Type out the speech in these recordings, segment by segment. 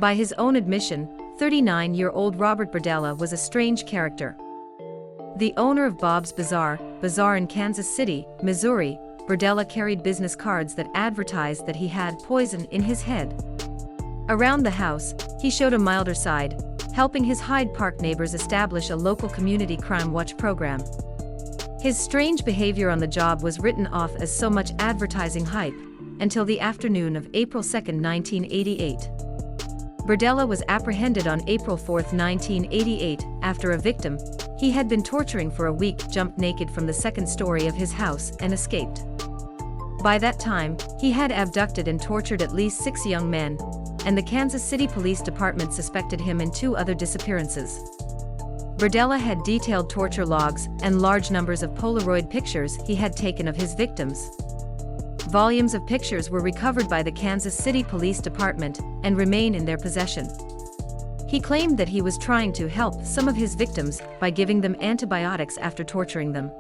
By his own admission, 39-year-old Robert Berdella was a strange character. The owner of Bob's Bazaar in Kansas City, Missouri, Berdella carried business cards that advertised that he had poison in his head. Around the house, he showed a milder side, helping his Hyde Park neighbors establish a local community crime watch program. His strange behavior on the job was written off as so much advertising hype, until the afternoon of April 2, 1988. Berdella was apprehended on April 4, 1988, after a victim he had been torturing for a week jumped naked from the second story of his house and escaped. By that time, he had abducted and tortured at least 6 young men, and the Kansas City Police Department suspected him in 2 other disappearances. Berdella had detailed torture logs and large numbers of Polaroid pictures he had taken of his victims. Volumes of pictures were recovered by the Kansas City Police Department and remain in their possession. He claimed that he was trying to help some of his victims by giving them antibiotics after torturing them.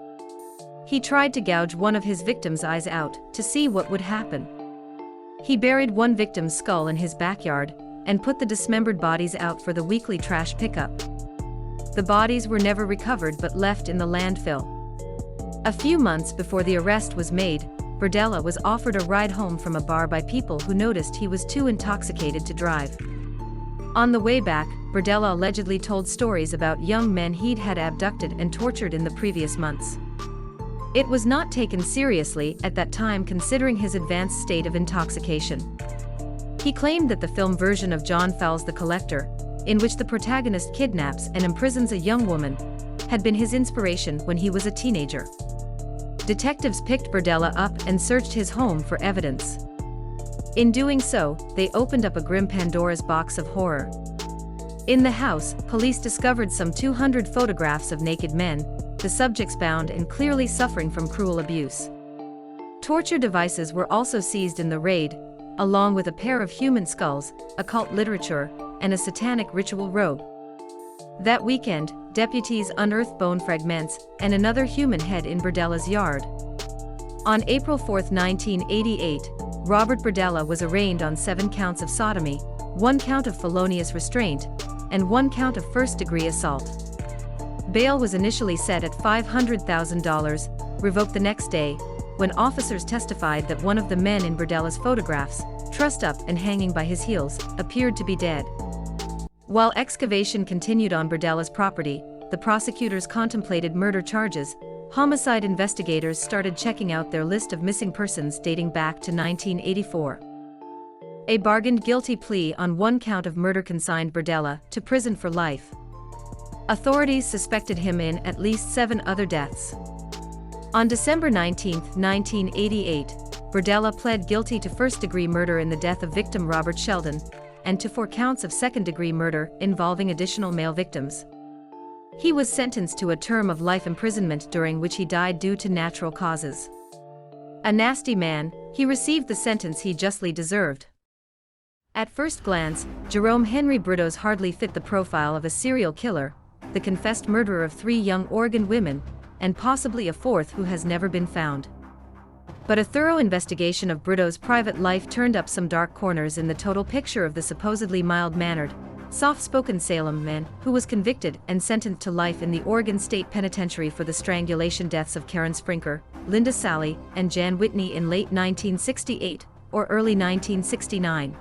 He tried to gouge one of his victims' eyes out to see what would happen. He buried one victim's skull in his backyard and put the dismembered bodies out for the weekly trash pickup. The bodies were never recovered but left in the landfill. A few months before the arrest was made, Berdella was offered a ride home from a bar by people who noticed he was too intoxicated to drive. On the way back, Berdella allegedly told stories about young men he'd had abducted and tortured in the previous months. It was not taken seriously at that time considering his advanced state of intoxication. He claimed that the film version of John Fowles the Collector, in which the protagonist kidnaps and imprisons a young woman, had been his inspiration when he was a teenager. Detectives picked Berdella up and searched his home for evidence. In doing so, they opened up a grim Pandora's box of horror. In the house, police discovered some 200 photographs of naked men, the subjects bound and clearly suffering from cruel abuse. Torture devices were also seized in the raid, along with a pair of human skulls, occult literature, and a satanic ritual robe. That weekend, deputies unearthed bone fragments and another human head in Berdella's yard. On April 4, 1988, Robert Berdella was arraigned on 7 counts of sodomy, 1 count of felonious restraint, and 1 count of first-degree assault. Bail was initially set at $500,000, revoked the next day, when officers testified that one of the men in Berdella's photographs, trussed up and hanging by his heels, appeared to be dead. While excavation continued on Berdella's property, the prosecutors contemplated murder charges. Homicide investigators started checking out their list of missing persons dating back to 1984. A bargained guilty plea on 1 count of murder consigned Berdella to prison for life. Authorities suspected him in at least 7 other deaths. On December 19, 1988, Berdella pled guilty to first-degree murder in the death of victim Robert Sheldon, and to 4 counts of second-degree murder involving additional male victims. He was sentenced to a term of life imprisonment during which he died due to natural causes. A nasty man, he received the sentence he justly deserved. At first glance, Jerome Henry Brudos hardly fit the profile of a serial killer, the confessed murderer of 3 young Oregon women, and possibly a 4th who has never been found. But a thorough investigation of Brudos' private life turned up some dark corners in the total picture of the supposedly mild-mannered, soft-spoken Salem man who was convicted and sentenced to life in the Oregon State Penitentiary for the strangulation deaths of Karen Sprinker, Linda Sally, and Jan Whitney in late 1968 or early 1969.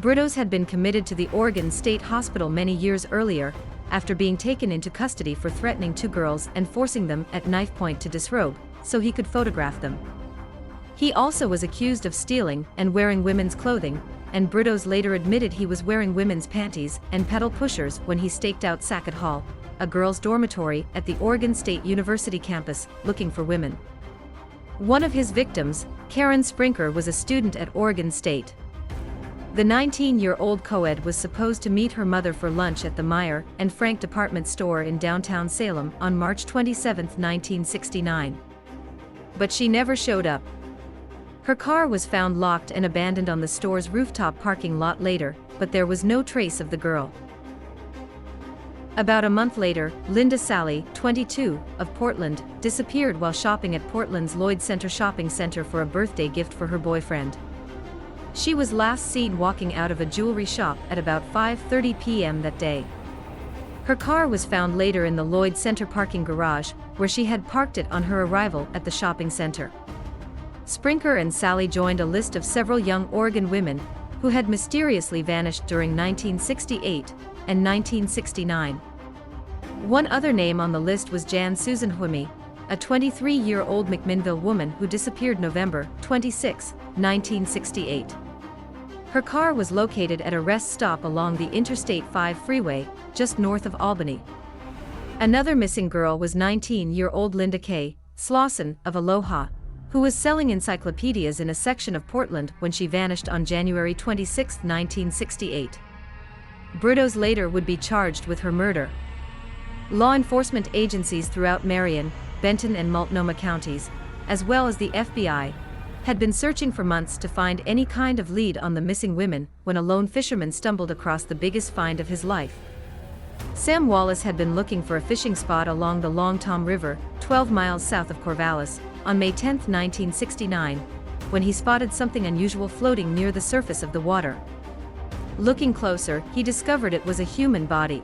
Brudos had been committed to the Oregon State Hospital many years earlier, after being taken into custody for threatening 2 girls and forcing them at knife point to disrobe, so he could photograph them. He also was accused of stealing and wearing women's clothing, and Brudos later admitted he was wearing women's panties and pedal pushers when he staked out Sackett Hall, a girls' dormitory at the Oregon State University campus, looking for women. One of his victims, Karen Sprinker, was a student at Oregon State. The 19-year-old co-ed was supposed to meet her mother for lunch at the Meyer and Frank department store in downtown Salem on March 27, 1969. But she never showed up. Her car was found locked and abandoned on the store's rooftop parking lot later, but there was no trace of the girl. About a month later, Linda Sally, 22, of Portland, disappeared while shopping at Portland's Lloyd Center shopping center for a birthday gift for her boyfriend. She was last seen walking out of a jewelry shop at about 5:30 p.m. that day. Her car was found later in the Lloyd Center parking garage, where she had parked it on her arrival at the shopping center. Sprinker and Sally joined a list of several young Oregon women who had mysteriously vanished during 1968 and 1969. One other name on the list was Susan Hummy, a 23-year-old McMinnville woman who disappeared November 26, 1968. Her car was located at a rest stop along the Interstate 5 freeway, just north of Albany. Another missing girl was 19-year-old Linda K. Slauson of Aloha, who was selling encyclopedias in a section of Portland when she vanished on January 26, 1968. Brudos later would be charged with her murder. Law enforcement agencies throughout Marion, Benton and Multnomah counties, as well as the FBI, had been searching for months to find any kind of lead on the missing women when a lone fisherman stumbled across the biggest find of his life. Sam Wallace had been looking for a fishing spot along the Long Tom River, 12 miles south of Corvallis, on May 10, 1969, when he spotted something unusual floating near the surface of the water. Looking closer, he discovered it was a human body.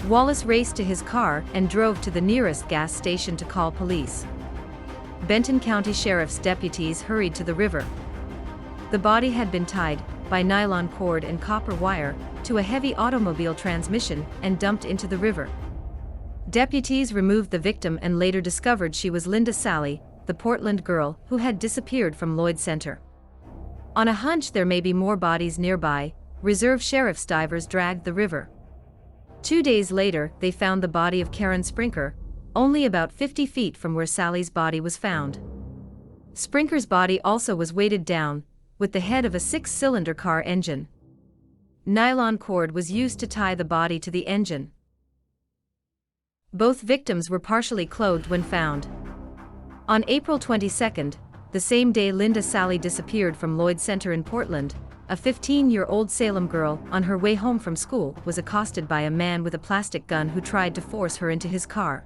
Wallace raced to his car and drove to the nearest gas station to call police. Benton County Sheriff's deputies hurried to the river. The body had been tied, by nylon cord and copper wire, to a heavy automobile transmission and dumped into the river. Deputies removed the victim and later discovered she was Linda Sally, the Portland girl who had disappeared from Lloyd Center. On a hunch there may be more bodies nearby, reserve sheriff's divers dragged the river. 2 days later, they found the body of Karen Sprinker, only about 50 feet from where Sally's body was found. Sprinker's body also was weighted down, with the head of a 6-cylinder car engine. Nylon cord was used to tie the body to the engine. Both victims were partially clothed when found. On April 22, the same day Linda Sally disappeared from Lloyd Center in Portland, a 15-year-old Salem girl on her way home from school was accosted by a man with a plastic gun who tried to force her into his car.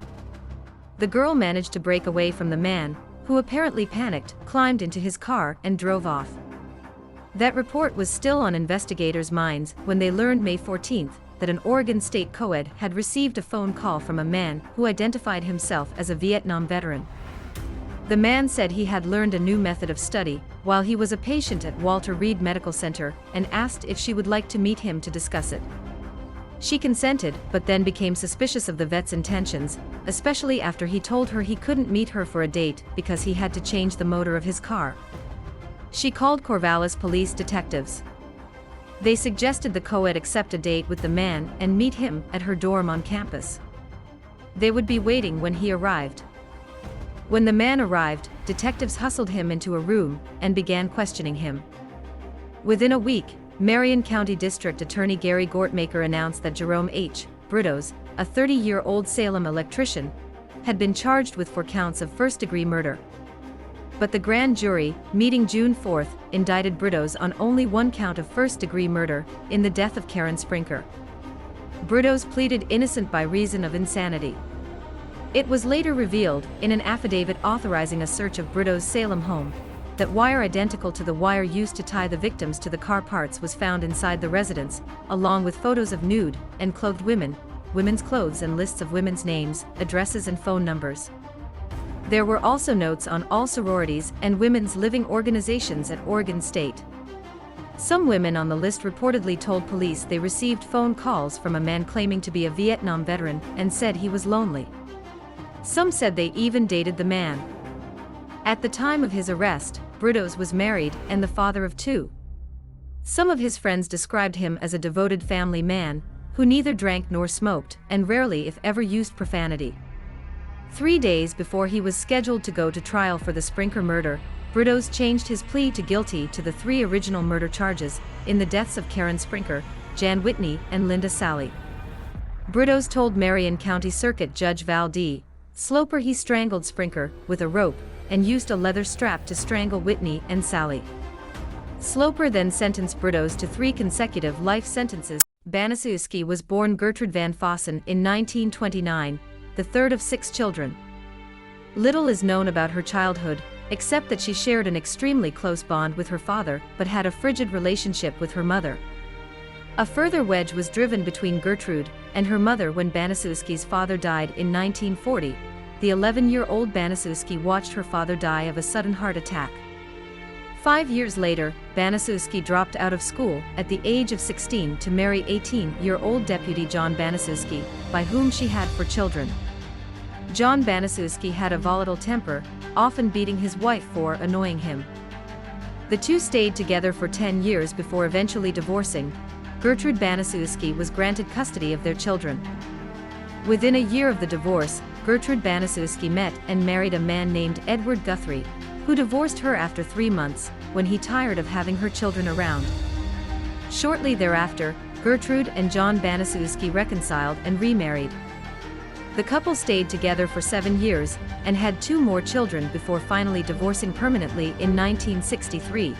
The girl managed to break away from the man, who apparently panicked, climbed into his car and drove off. That report was still on investigators' minds when they learned May 14 that an Oregon State co-ed had received a phone call from a man who identified himself as a Vietnam veteran. The man said he had learned a new method of study while he was a patient at Walter Reed Medical Center and asked if she would like to meet him to discuss it. She consented, but then became suspicious of the vet's intentions, especially after he told her he couldn't meet her for a date because he had to change the motor of his car. She called Corvallis police detectives. They suggested the co-ed accept a date with the man and meet him at her dorm on campus. They would be waiting when he arrived. When the man arrived, detectives hustled him into a room and began questioning him. Within a week, Marion County District Attorney Gary Gortmaker announced that Jerome H. Brudos, a 30-year-old Salem electrician, had been charged with 4 counts of first-degree murder. But the grand jury, meeting June 4, indicted Brudos on only 1 count of first-degree murder, in the death of Karen Sprinker. Brudos pleaded innocent by reason of insanity. It was later revealed, in an affidavit authorizing a search of Brudos' Salem home, that wire identical to the wire used to tie the victims to the car parts was found inside the residence, along with photos of nude and clothed women, women's clothes and lists of women's names, addresses and phone numbers. There were also notes on all sororities and women's living organizations at Oregon State. Some women on the list reportedly told police they received phone calls from a man claiming to be a Vietnam veteran and said he was lonely. Some said they even dated the man. At the time of his arrest, Brudos was married and the father of 2. Some of his friends described him as a devoted family man, who neither drank nor smoked and rarely if ever used profanity. 3 days before he was scheduled to go to trial for the Sprinker murder, Brudos changed his plea to guilty to the 3 original murder charges, in the deaths of Karen Sprinker, Jan Whitney and Linda Sally. Brudos told Marion County Circuit Judge Val D. Sloper he strangled Sprinker with a rope and used a leather strap to strangle Whitney and Sally. Sloper then sentenced Brudos to 3 consecutive life sentences. Baniszewski was born Gertrude Van Fossen in 1929, the third of 6 children. Little is known about her childhood, except that she shared an extremely close bond with her father but had a frigid relationship with her mother. A further wedge was driven between Gertrude and her mother when Baniszewski's father died in 1940. The 11-year-old Baniszewski watched her father die of a sudden heart attack. 5 years later, Baniszewski dropped out of school at the age of 16 to marry 18-year-old deputy John Baniszewski, by whom she had 4 children. John Baniszewski had a volatile temper, often beating his wife for annoying him. The two stayed together for 10 years before eventually divorcing. Gertrude Baniszewski was granted custody of their children. Within a year of the divorce, Gertrude Baniszewski met and married a man named Edward Guthrie, who divorced her after 3 months, when he tired of having her children around. Shortly thereafter, Gertrude and John Baniszewski reconciled and remarried. The couple stayed together for 7 years, and had 2 more children before finally divorcing permanently in 1963.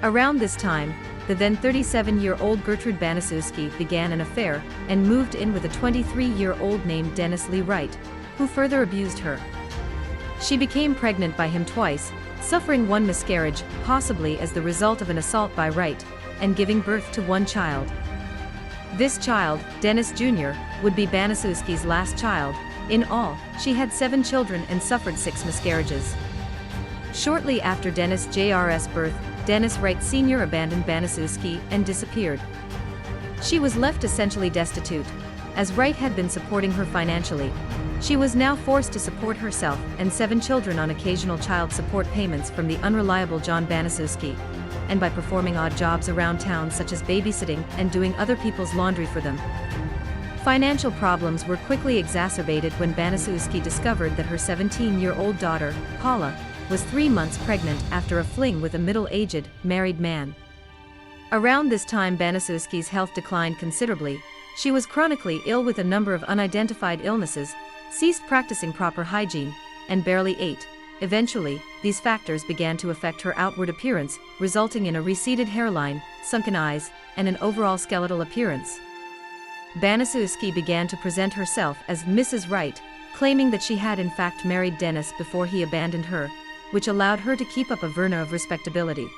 Around this time, the then 37-year-old Gertrude Baniszewski began an affair, and moved in with a 23-year-old named Dennis Lee Wright, who further abused her. She became pregnant by him twice, suffering 1 miscarriage, possibly as the result of an assault by Wright, and giving birth to 1 child. This child, Dennis Jr., would be Baniszewski's last child. In all, she had 7 children and suffered 6 miscarriages. Shortly after Dennis Jr's birth, Dennis Wright Sr. abandoned Baniszewski and disappeared. She was left essentially destitute, as Wright had been supporting her financially. She was now forced to support herself and 7 children on occasional child support payments from the unreliable John Baniszewski, and by performing odd jobs around town such as babysitting and doing other people's laundry for them. Financial problems were quickly exacerbated when Baniszewski discovered that her 17-year-old daughter, Paula, was 3 months pregnant after a fling with a middle-aged, married man. Around this time Baniszewski's health declined considerably. She was chronically ill with a number of unidentified illnesses, ceased practicing proper hygiene, and barely ate. Eventually, these factors began to affect her outward appearance, resulting in a receded hairline, sunken eyes, and an overall skeletal appearance. Baniszewski began to present herself as Mrs. Wright, claiming that she had in fact married Dennis before he abandoned her, which allowed her to keep up a verna of respectability.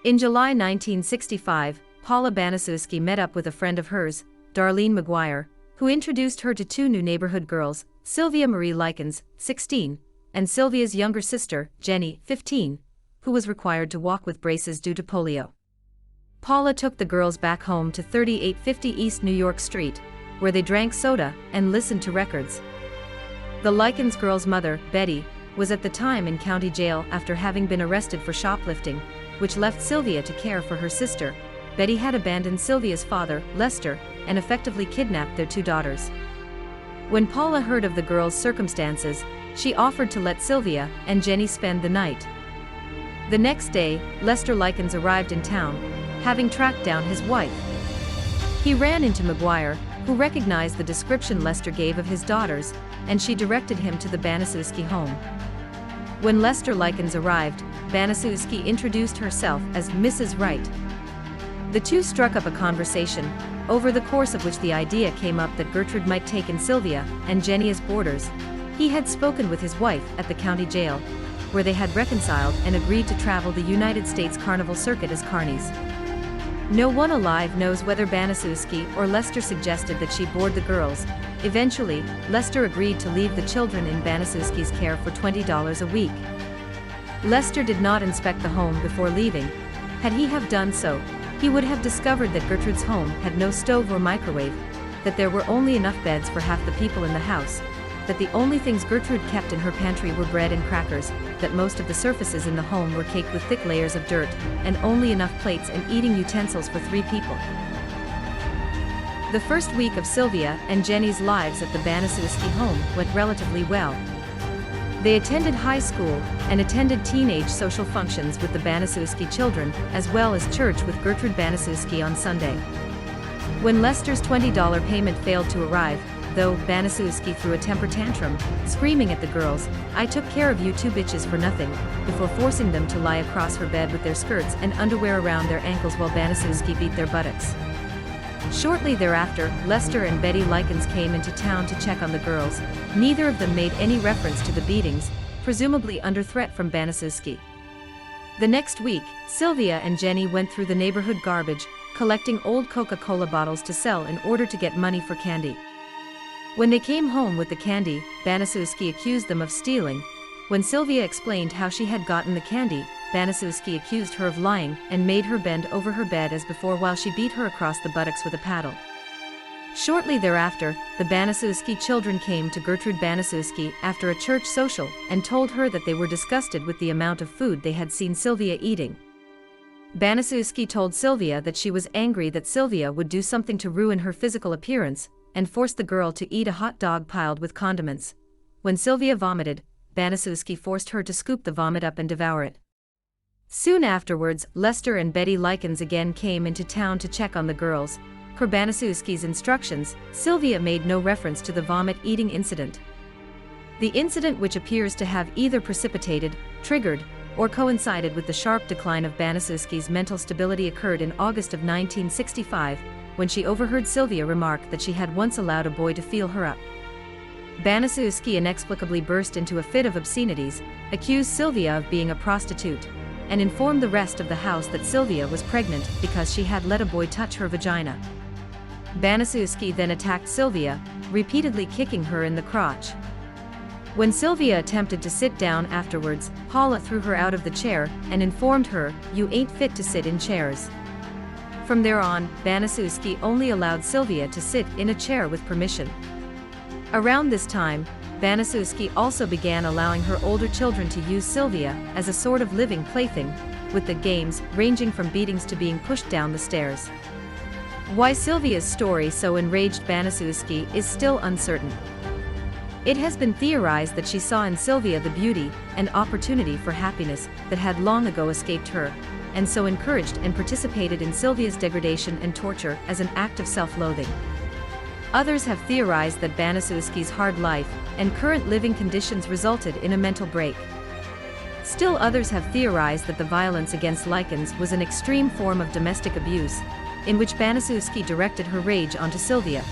In July 1965, Paula Baniszewski met up with a friend of hers, Darlene McGuire, who introduced her to 2 new neighborhood girls, Sylvia Marie Likens, 16, and Sylvia's younger sister, Jenny, 15, who was required to walk with braces due to polio. Paula took the girls back home to 3850 East New York Street, where they drank soda and listened to records. The Likens girls' mother, Betty, was at the time in county jail after having been arrested for shoplifting, which left Sylvia to care for her sister. Betty had abandoned Sylvia's father, Lester, and effectively kidnapped their 2 daughters. When Paula heard of the girls' circumstances, she offered to let Sylvia and Jenny spend the night. The next day, Lester Likens arrived in town, having tracked down his wife. He ran into McGuire, who recognized the description Lester gave of his daughters, and she directed him to the Baniszewski home. When Lester Likens arrived, Baniszewski introduced herself as Mrs. Wright. The two struck up a conversation, over the course of which the idea came up that Gertrude might take in Sylvia and Jenny as boarders. He had spoken with his wife at the county jail, where they had reconciled and agreed to travel the United States Carnival Circuit as carnies. No one alive knows whether Baniszewski or Lester suggested that she board the girls. Eventually, Lester agreed to leave the children in Baniszewski's care for $20 a week. Lester did not inspect the home before leaving. Had he have done so, he would have discovered that Gertrude's home had no stove or microwave, that there were only enough beds for half the people in the house, that the only things Gertrude kept in her pantry were bread and crackers, that most of the surfaces in the home were caked with thick layers of dirt, and only enough plates and eating utensils for 3 people. The first week of Sylvia and Jenny's lives at the Baniszewski home went relatively well. They attended high school and attended teenage social functions with the Baniszewski children, as well as church with Gertrude Baniszewski on Sunday. When Lester's $20 payment failed to arrive, though, Baniszewski threw a temper tantrum, screaming at the girls, "I took care of you 2 bitches for nothing," before forcing them to lie across her bed with their skirts and underwear around their ankles while Baniszewski beat their buttocks. Shortly thereafter, Lester and Betty Likens came into town to check on the girls. Neither of them made any reference to the beatings, presumably under threat from Baniszewski. The next week, Sylvia and Jenny went through the neighborhood garbage, collecting old Coca-Cola bottles to sell in order to get money for candy. When they came home with the candy, Baniszewski accused them of stealing. When Sylvia explained how she had gotten the candy, Baniszewski accused her of lying and made her bend over her bed as before while she beat her across the buttocks with a paddle. Shortly thereafter, the Baniszewski children came to Gertrude Baniszewski after a church social and told her that they were disgusted with the amount of food they had seen Sylvia eating. Baniszewski told Sylvia that she was angry that Sylvia would do something to ruin her physical appearance, and forced the girl to eat a hot dog piled with condiments. When Sylvia vomited, Baniszewski forced her to scoop the vomit up and devour it. Soon afterwards, Lester and Betty Likens again came into town to check on the girls. Per Baniszewski's instructions, Sylvia made no reference to the vomit-eating incident. The incident, which appears to have either precipitated, triggered, or coincided with the sharp decline of Baniszewski's mental stability, occurred in August of 1965, when she overheard Sylvia remark that she had once allowed a boy to feel her up. Baniszewski inexplicably burst into a fit of obscenities, accused Sylvia of being a prostitute, and informed the rest of the house that Sylvia was pregnant because she had let a boy touch her vagina. Baniszewski then attacked Sylvia, repeatedly kicking her in the crotch. When Sylvia attempted to sit down afterwards, Paula threw her out of the chair and informed her, "You ain't fit to sit in chairs." From there on, Baniszewski only allowed Sylvia to sit in a chair with permission. Around this time, Baniszewski also began allowing her older children to use Sylvia as a sort of living plaything, with the games ranging from beatings to being pushed down the stairs. Why Sylvia's story so enraged Baniszewski is still uncertain. It has been theorized that she saw in Sylvia the beauty and opportunity for happiness that had long ago escaped her, and so encouraged and participated in Sylvia's degradation and torture as an act of self-loathing. Others have theorized that Baniszewski's hard life and current living conditions resulted in a mental break. Still others have theorized that the violence against Likens was an extreme form of domestic abuse, in which Baniszewski directed her rage onto Sylvia.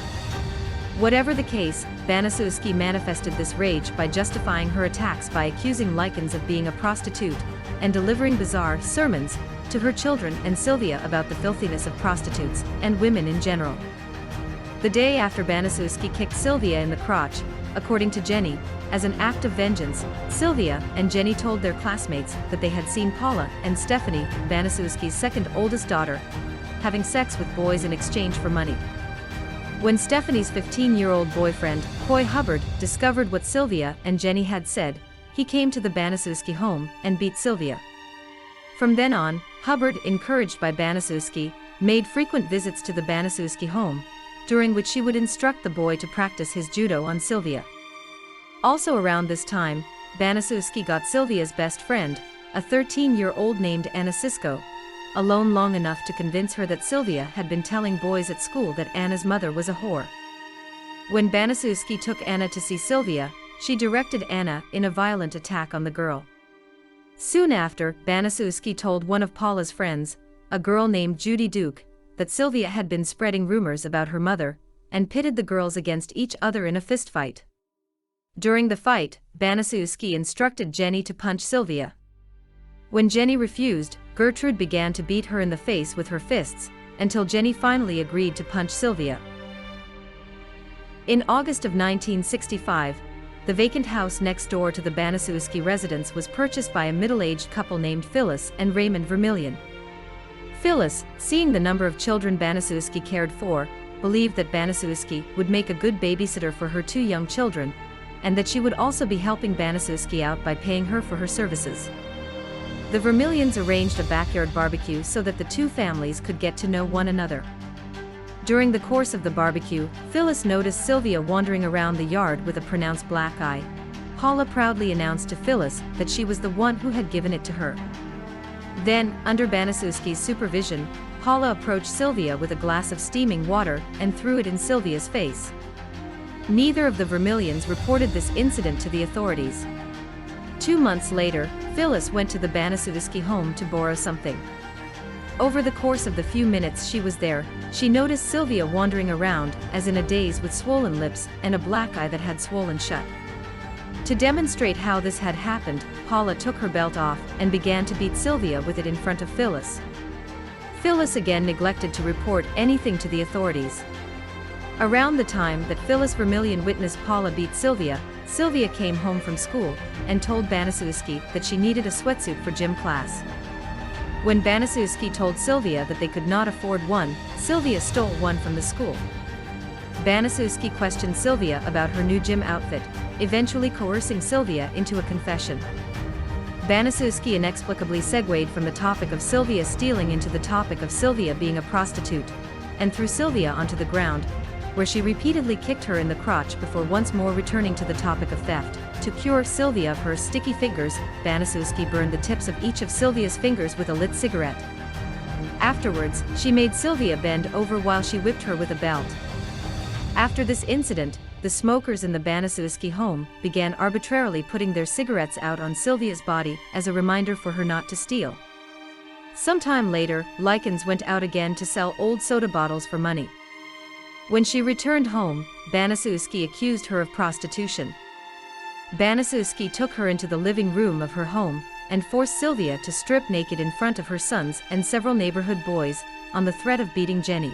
Whatever the case, Baniszewski manifested this rage by justifying her attacks by accusing Likens of being a prostitute, and delivering bizarre sermons to her children and Sylvia about the filthiness of prostitutes and women in general. The day after Baniszewski kicked Sylvia in the crotch, according to Jenny, as an act of vengeance, Sylvia and Jenny told their classmates that they had seen Paula and Stephanie, Baniszewski's second oldest daughter, having sex with boys in exchange for money. When Stephanie's 15-year-old boyfriend, Coy Hubbard, discovered what Sylvia and Jenny had said, he came to the Baniszewski home and beat Sylvia. From then on, Hubbard, encouraged by Baniszewski, made frequent visits to the Baniszewski home, during which she would instruct the boy to practice his judo on Sylvia. Also around this time, Baniszewski got Sylvia's best friend, a 13-year-old named Anna Sisko, alone long enough to convince her that Sylvia had been telling boys at school that Anna's mother was a whore. When Baniszewski took Anna to see Sylvia, she directed Anna in a violent attack on the girl. Soon after, Baniszewski told one of Paula's friends, a girl named Judy Duke, that Sylvia had been spreading rumors about her mother, and pitted the girls against each other in a fistfight. During the fight, Baniszewski instructed Jenny to punch Sylvia. When Jenny refused, Gertrude began to beat her in the face with her fists, until Jenny finally agreed to punch Sylvia. In August of 1965, the vacant house next door to the Baniszewski residence was purchased by a middle-aged couple named Phyllis and Raymond Vermillion. Phyllis, seeing the number of children Baniszewski cared for, believed that Baniszewski would make a good babysitter for her two young children, and that she would also be helping Baniszewski out by paying her for her services. The Vermillions arranged a backyard barbecue so that the two families could get to know one another. During the course of the barbecue, Phyllis noticed Sylvia wandering around the yard with a pronounced black eye. Paula proudly announced to Phyllis that she was the one who had given it to her. Then, under Baniszewski's supervision, Paula approached Sylvia with a glass of steaming water and threw it in Sylvia's face. Neither of the Vermillions reported this incident to the authorities. 2 months later, Phyllis went to the Baniszewski home to borrow something. Over the course of the few minutes she was there, she noticed Sylvia wandering around, as in a daze with swollen lips and a black eye that had swollen shut. To demonstrate how this had happened, Paula took her belt off and began to beat Sylvia with it in front of Phyllis. Phyllis again neglected to report anything to the authorities. Around the time that Phyllis Vermillion witnessed Paula beat Sylvia, Sylvia came home from school and told Baniszewski that she needed a sweatsuit for gym class. When Baniszewski told Sylvia that they could not afford one, Sylvia stole one from the school. Baniszewski questioned Sylvia about her new gym outfit, eventually coercing Sylvia into a confession. Baniszewski inexplicably segued from the topic of Sylvia stealing into the topic of Sylvia being a prostitute, and threw Sylvia onto the ground, where she repeatedly kicked her in the crotch before once more returning to the topic of theft. To cure Sylvia of her sticky fingers, Baniszewski burned the tips of each of Sylvia's fingers with a lit cigarette. Afterwards, she made Sylvia bend over while she whipped her with a belt. After this incident, the smokers in the Baniszewski home began arbitrarily putting their cigarettes out on Sylvia's body as a reminder for her not to steal. Sometime later, Likens went out again to sell old soda bottles for money. When she returned home, Baniszewski accused her of prostitution. Baniszewski took her into the living room of her home and forced Sylvia to strip naked in front of her sons and several neighborhood boys, on the threat of beating Jenny.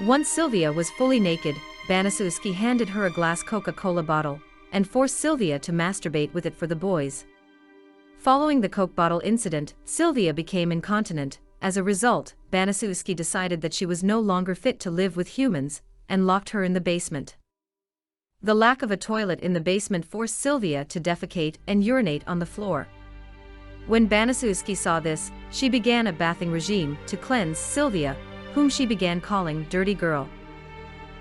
Once Sylvia was fully naked, Baniszewski handed her a glass Coca-Cola bottle and forced Sylvia to masturbate with it for the boys. Following the Coke bottle incident, Sylvia became incontinent. As a result, Baniszewski decided that she was no longer fit to live with humans and locked her in the basement. The lack of a toilet in the basement forced Sylvia to defecate and urinate on the floor. When Baniszewski saw this, she began a bathing regime to cleanse Sylvia, whom she began calling Dirty Girl.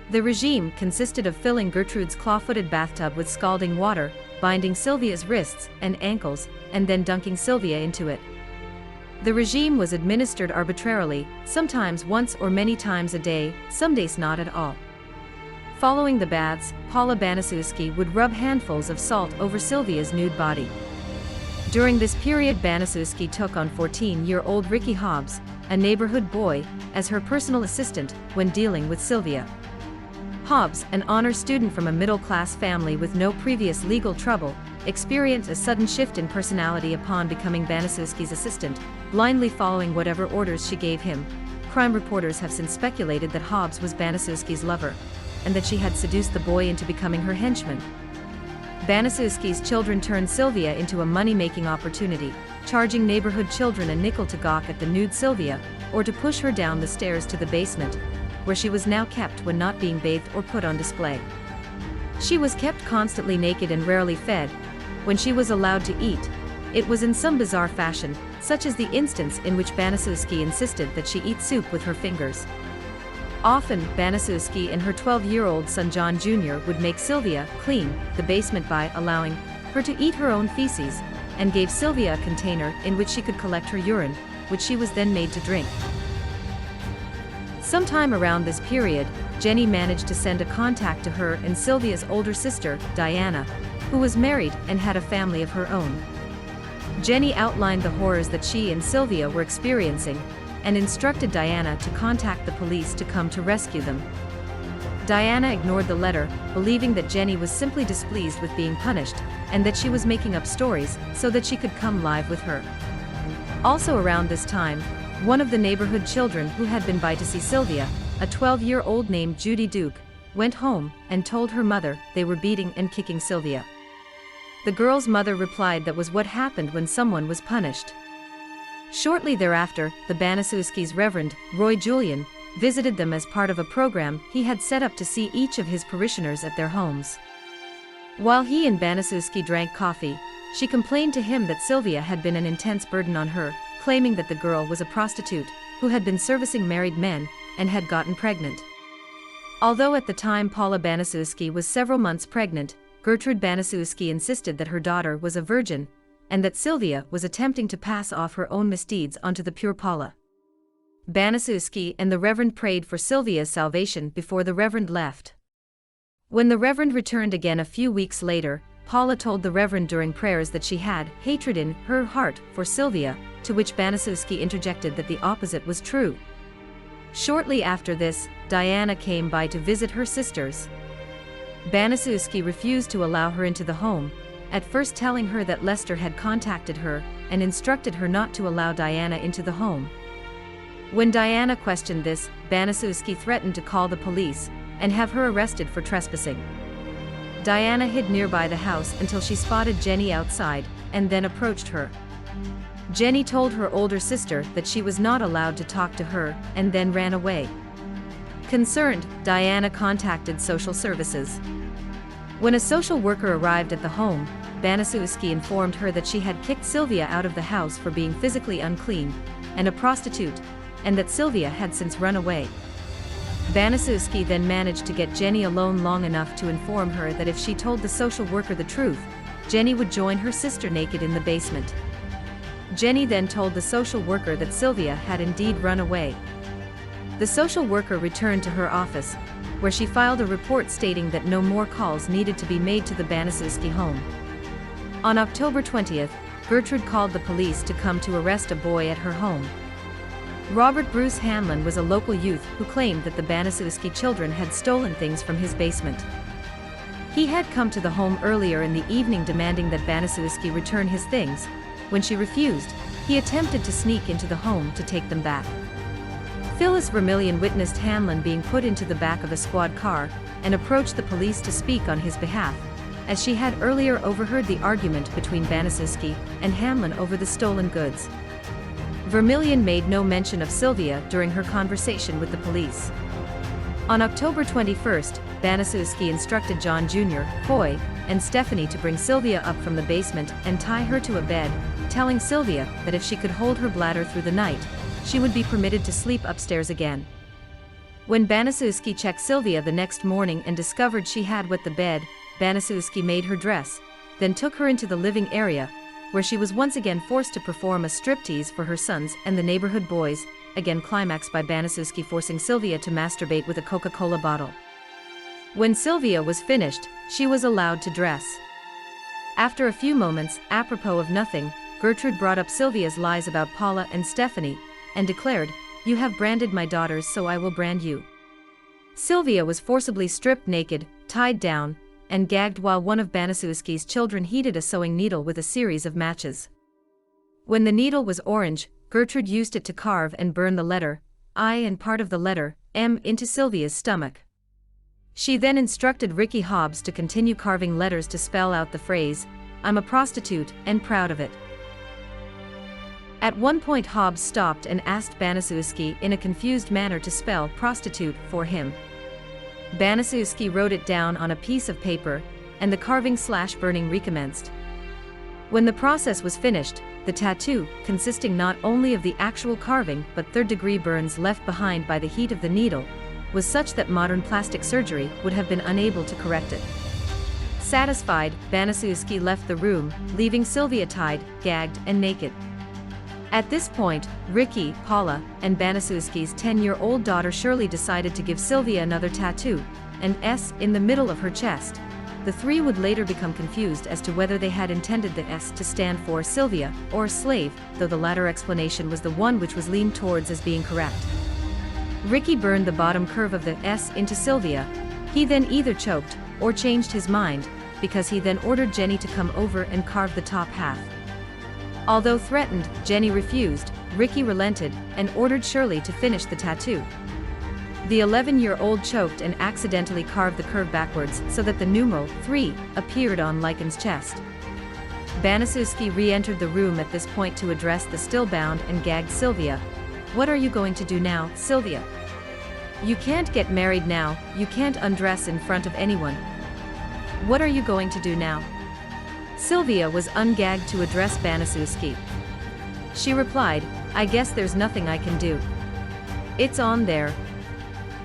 The regime consisted of filling Gertrude's claw-footed bathtub with scalding water, binding Sylvia's wrists and ankles, and then dunking Sylvia into it. The regime was administered arbitrarily, sometimes once or many times a day, some days not at all. Following the baths, Paula Baniszewski would rub handfuls of salt over Sylvia's nude body. During this period, Baniszewski took on 14-year-old Ricky Hobbs, a neighborhood boy, as her personal assistant when dealing with Sylvia. Hobbs, an honor student from a middle-class family with no previous legal trouble, experienced a sudden shift in personality upon becoming Baniszewski's assistant, blindly following whatever orders she gave him. Crime reporters have since speculated that Hobbs was Baniszewski's lover, and that she had seduced the boy into becoming her henchman. Baniszewski's children turned Sylvia into a money-making opportunity, charging neighborhood children a nickel to gawk at the nude Sylvia, or to push her down the stairs to the basement, where she was now kept when not being bathed or put on display. She was kept constantly naked and rarely fed. When she was allowed to eat, it was in some bizarre fashion, such as the instance in which Baniszewski insisted that she eat soup with her fingers. Often, Baniszewski and her 12-year-old son John Jr. would make Sylvia clean the basement by allowing her to eat her own feces, and gave Sylvia a container in which she could collect her urine, which she was then made to drink. Sometime around this period, Jenny managed to send a contact to her and Sylvia's older sister, Diana, who was married and had a family of her own. Jenny outlined the horrors that she and Sylvia were experiencing, and instructed Diana to contact the police to come to rescue them. Diana ignored the letter, believing that Jenny was simply displeased with being punished, and that she was making up stories so that she could come live with her. Also around this time, one of the neighborhood children who had been by to see Sylvia, a 12-year-old named Judy Duke, went home and told her mother they were beating and kicking Sylvia. The girl's mother replied that was what happened when someone was punished. Shortly thereafter, the Baniszewskis' Reverend Roy Julian visited them as part of a program he had set up to see each of his parishioners at their homes. While he and Baniszewski drank coffee, she complained to him that Sylvia had been an intense burden on her, claiming that the girl was a prostitute who had been servicing married men and had gotten pregnant. Although at the time Paula Baniszewski was several months pregnant, Gertrude Baniszewski insisted that her daughter was a virgin, and that Sylvia was attempting to pass off her own misdeeds onto the pure Paula. Baniszewski and the Reverend prayed for Sylvia's salvation before the Reverend left. When the Reverend returned again a few weeks later, Paula told the Reverend during prayers that she had hatred in her heart for Sylvia, to which Baniszewski interjected that the opposite was true. Shortly after this, Diana came by to visit her sisters. Baniszewski refused to allow her into the home, at first telling her that Lester had contacted her and instructed her not to allow Diana into the home. When Diana questioned this, Baniszewski threatened to call the police and have her arrested for trespassing. Diana hid nearby the house until she spotted Jenny outside and then approached her. Jenny told her older sister that she was not allowed to talk to her and then ran away. Concerned, Diana contacted social services. When a social worker arrived at the home, Baniszewski informed her that she had kicked Sylvia out of the house for being physically unclean and a prostitute, and that Sylvia had since run away. Baniszewski then managed to get Jenny alone long enough to inform her that if she told the social worker the truth, Jenny would join her sister naked in the basement. Jenny then told the social worker that Sylvia had indeed run away. The social worker returned to her office, where she filed a report stating that no more calls needed to be made to the Baniszewski home. On October 20th, Gertrude called the police to come to arrest a boy at her home. Robert Bruce Hanlon was a local youth who claimed that the Baniszewski children had stolen things from his basement. He had come to the home earlier in the evening demanding that Baniszewski return his things. When she refused, he attempted to sneak into the home to take them back. Phyllis Vermillion witnessed Hanlon being put into the back of a squad car and approached the police to speak on his behalf, as she had earlier overheard the argument between Baniszewski and Hanlon over the stolen goods. Vermillion made no mention of Sylvia during her conversation with the police. On October 21st, Baniszewski instructed John Jr., Coy, and Stephanie to bring Sylvia up from the basement and tie her to a bed, telling Sylvia that if she could hold her bladder through the night, she would be permitted to sleep upstairs again. When Baniszewski checked Sylvia the next morning and discovered she had wet the bed, Baniszewski made her dress, then took her into the living area, where she was once again forced to perform a striptease for her sons and the neighborhood boys, again climaxed by Baniszewski forcing Sylvia to masturbate with a Coca-Cola bottle. When Sylvia was finished, she was allowed to dress. After a few moments, apropos of nothing, Gertrude brought up Sylvia's lies about Paula and Stephanie, and declared, "You have branded my daughters, so I will brand you." Sylvia was forcibly stripped naked, tied down, and gagged while one of Baniszewski's children heated a sewing needle with a series of matches. When the needle was orange, Gertrude used it to carve and burn the letter I and part of the letter M into Sylvia's stomach. She then instructed Ricky Hobbs to continue carving letters to spell out the phrase, "I'm a prostitute and proud of it." At one point Hobbs stopped and asked Baniszewski in a confused manner to spell prostitute for him. Baniszewski wrote it down on a piece of paper, and the carving/burning recommenced. When the process was finished, the tattoo, consisting not only of the actual carving but third-degree burns left behind by the heat of the needle, was such that modern plastic surgery would have been unable to correct it. Satisfied, Baniszewski left the room, leaving Sylvia tied, gagged, and naked. At this point, Ricky, Paula, and Baniszewski's 10-year-old daughter Shirley decided to give Sylvia another tattoo, an S in the middle of her chest. The three would later become confused as to whether they had intended the S to stand for Sylvia or slave, though the latter explanation was the one which was leaned towards as being correct. Ricky burned the bottom curve of the S into Sylvia. He then either choked or changed his mind, because he then ordered Jenny to come over and carve the top half. Although threatened, Jenny refused. Ricky relented and ordered Shirley to finish the tattoo. The 11-year-old choked and accidentally carved the curve backwards so that the numeral 3 appeared on Lycan's chest. Baniszewski re-entered the room at this point to address the still bound and gagged Sylvia. "What are you going to do now, Sylvia? You can't get married now, you can't undress in front of anyone. What are you going to do now?" Sylvia was ungagged to address Baniszewski. She replied, "I guess there's nothing I can do. It's on there."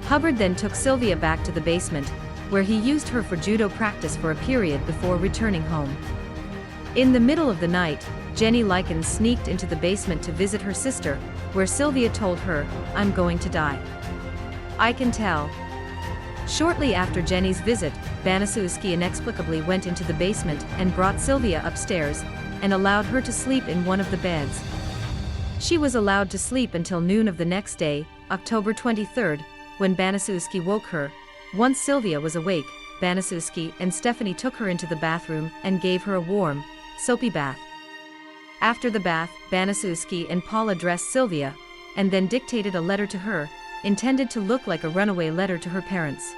Hubbard then took Sylvia back to the basement, where he used her for judo practice for a period before returning home. In the middle of the night, Jenny Lycan sneaked into the basement to visit her sister, where Sylvia told her, "I'm going to die. I can tell." Shortly after Jenny's visit, Baniszewski inexplicably went into the basement and brought Sylvia upstairs, and allowed her to sleep in one of the beds. She was allowed to sleep until noon of the next day, October 23rd, when Baniszewski woke her. Once Sylvia was awake, Baniszewski and Stephanie took her into the bathroom and gave her a warm, soapy bath. After the bath, Baniszewski and Paula dressed Sylvia, and then dictated a letter to her, intended to look like a runaway letter to her parents.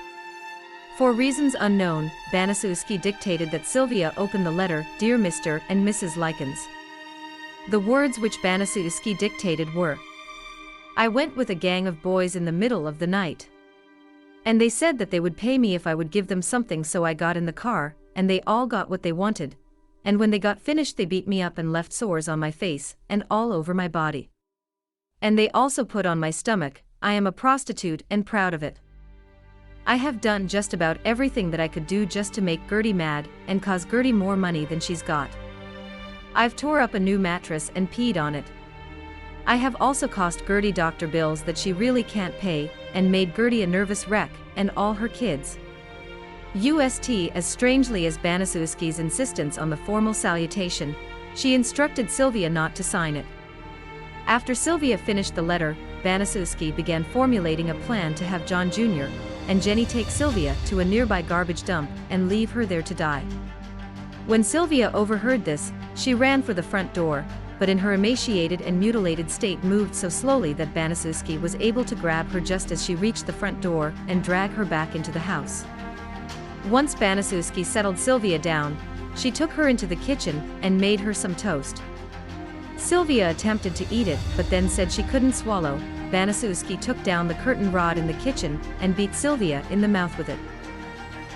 For reasons unknown, Baniszewski dictated that Sylvia open the letter, "Dear Mr. and Mrs. Likens." The words which Baniszewski dictated were, "I went with a gang of boys in the middle of the night. And they said that they would pay me if I would give them something, so I got in the car, and they all got what they wanted. And when they got finished they beat me up and left sores on my face, and all over my body. And they also put on my stomach. I am a prostitute and proud of it. I have done just about everything that I could do just to make Gertie mad, and cause Gertie more money than she's got. I've tore up a new mattress and peed on it. I have also cost Gertie doctor bills that she really can't pay, and made Gertie a nervous wreck, and all her kids." As strangely as Baniszewski's insistence on the formal salutation, she instructed Sylvia not to sign it. After Sylvia finished the letter, Baniszewski began formulating a plan to have John Jr. and Jenny take Sylvia to a nearby garbage dump and leave her there to die. When Sylvia overheard this, she ran for the front door, but in her emaciated and mutilated state moved so slowly that Baniszewski was able to grab her just as she reached the front door and drag her back into the house. Once Baniszewski settled Sylvia down, she took her into the kitchen and made her some toast. Sylvia attempted to eat it but then said she couldn't swallow. Baniszewski took down the curtain rod in the kitchen and beat Sylvia in the mouth with it.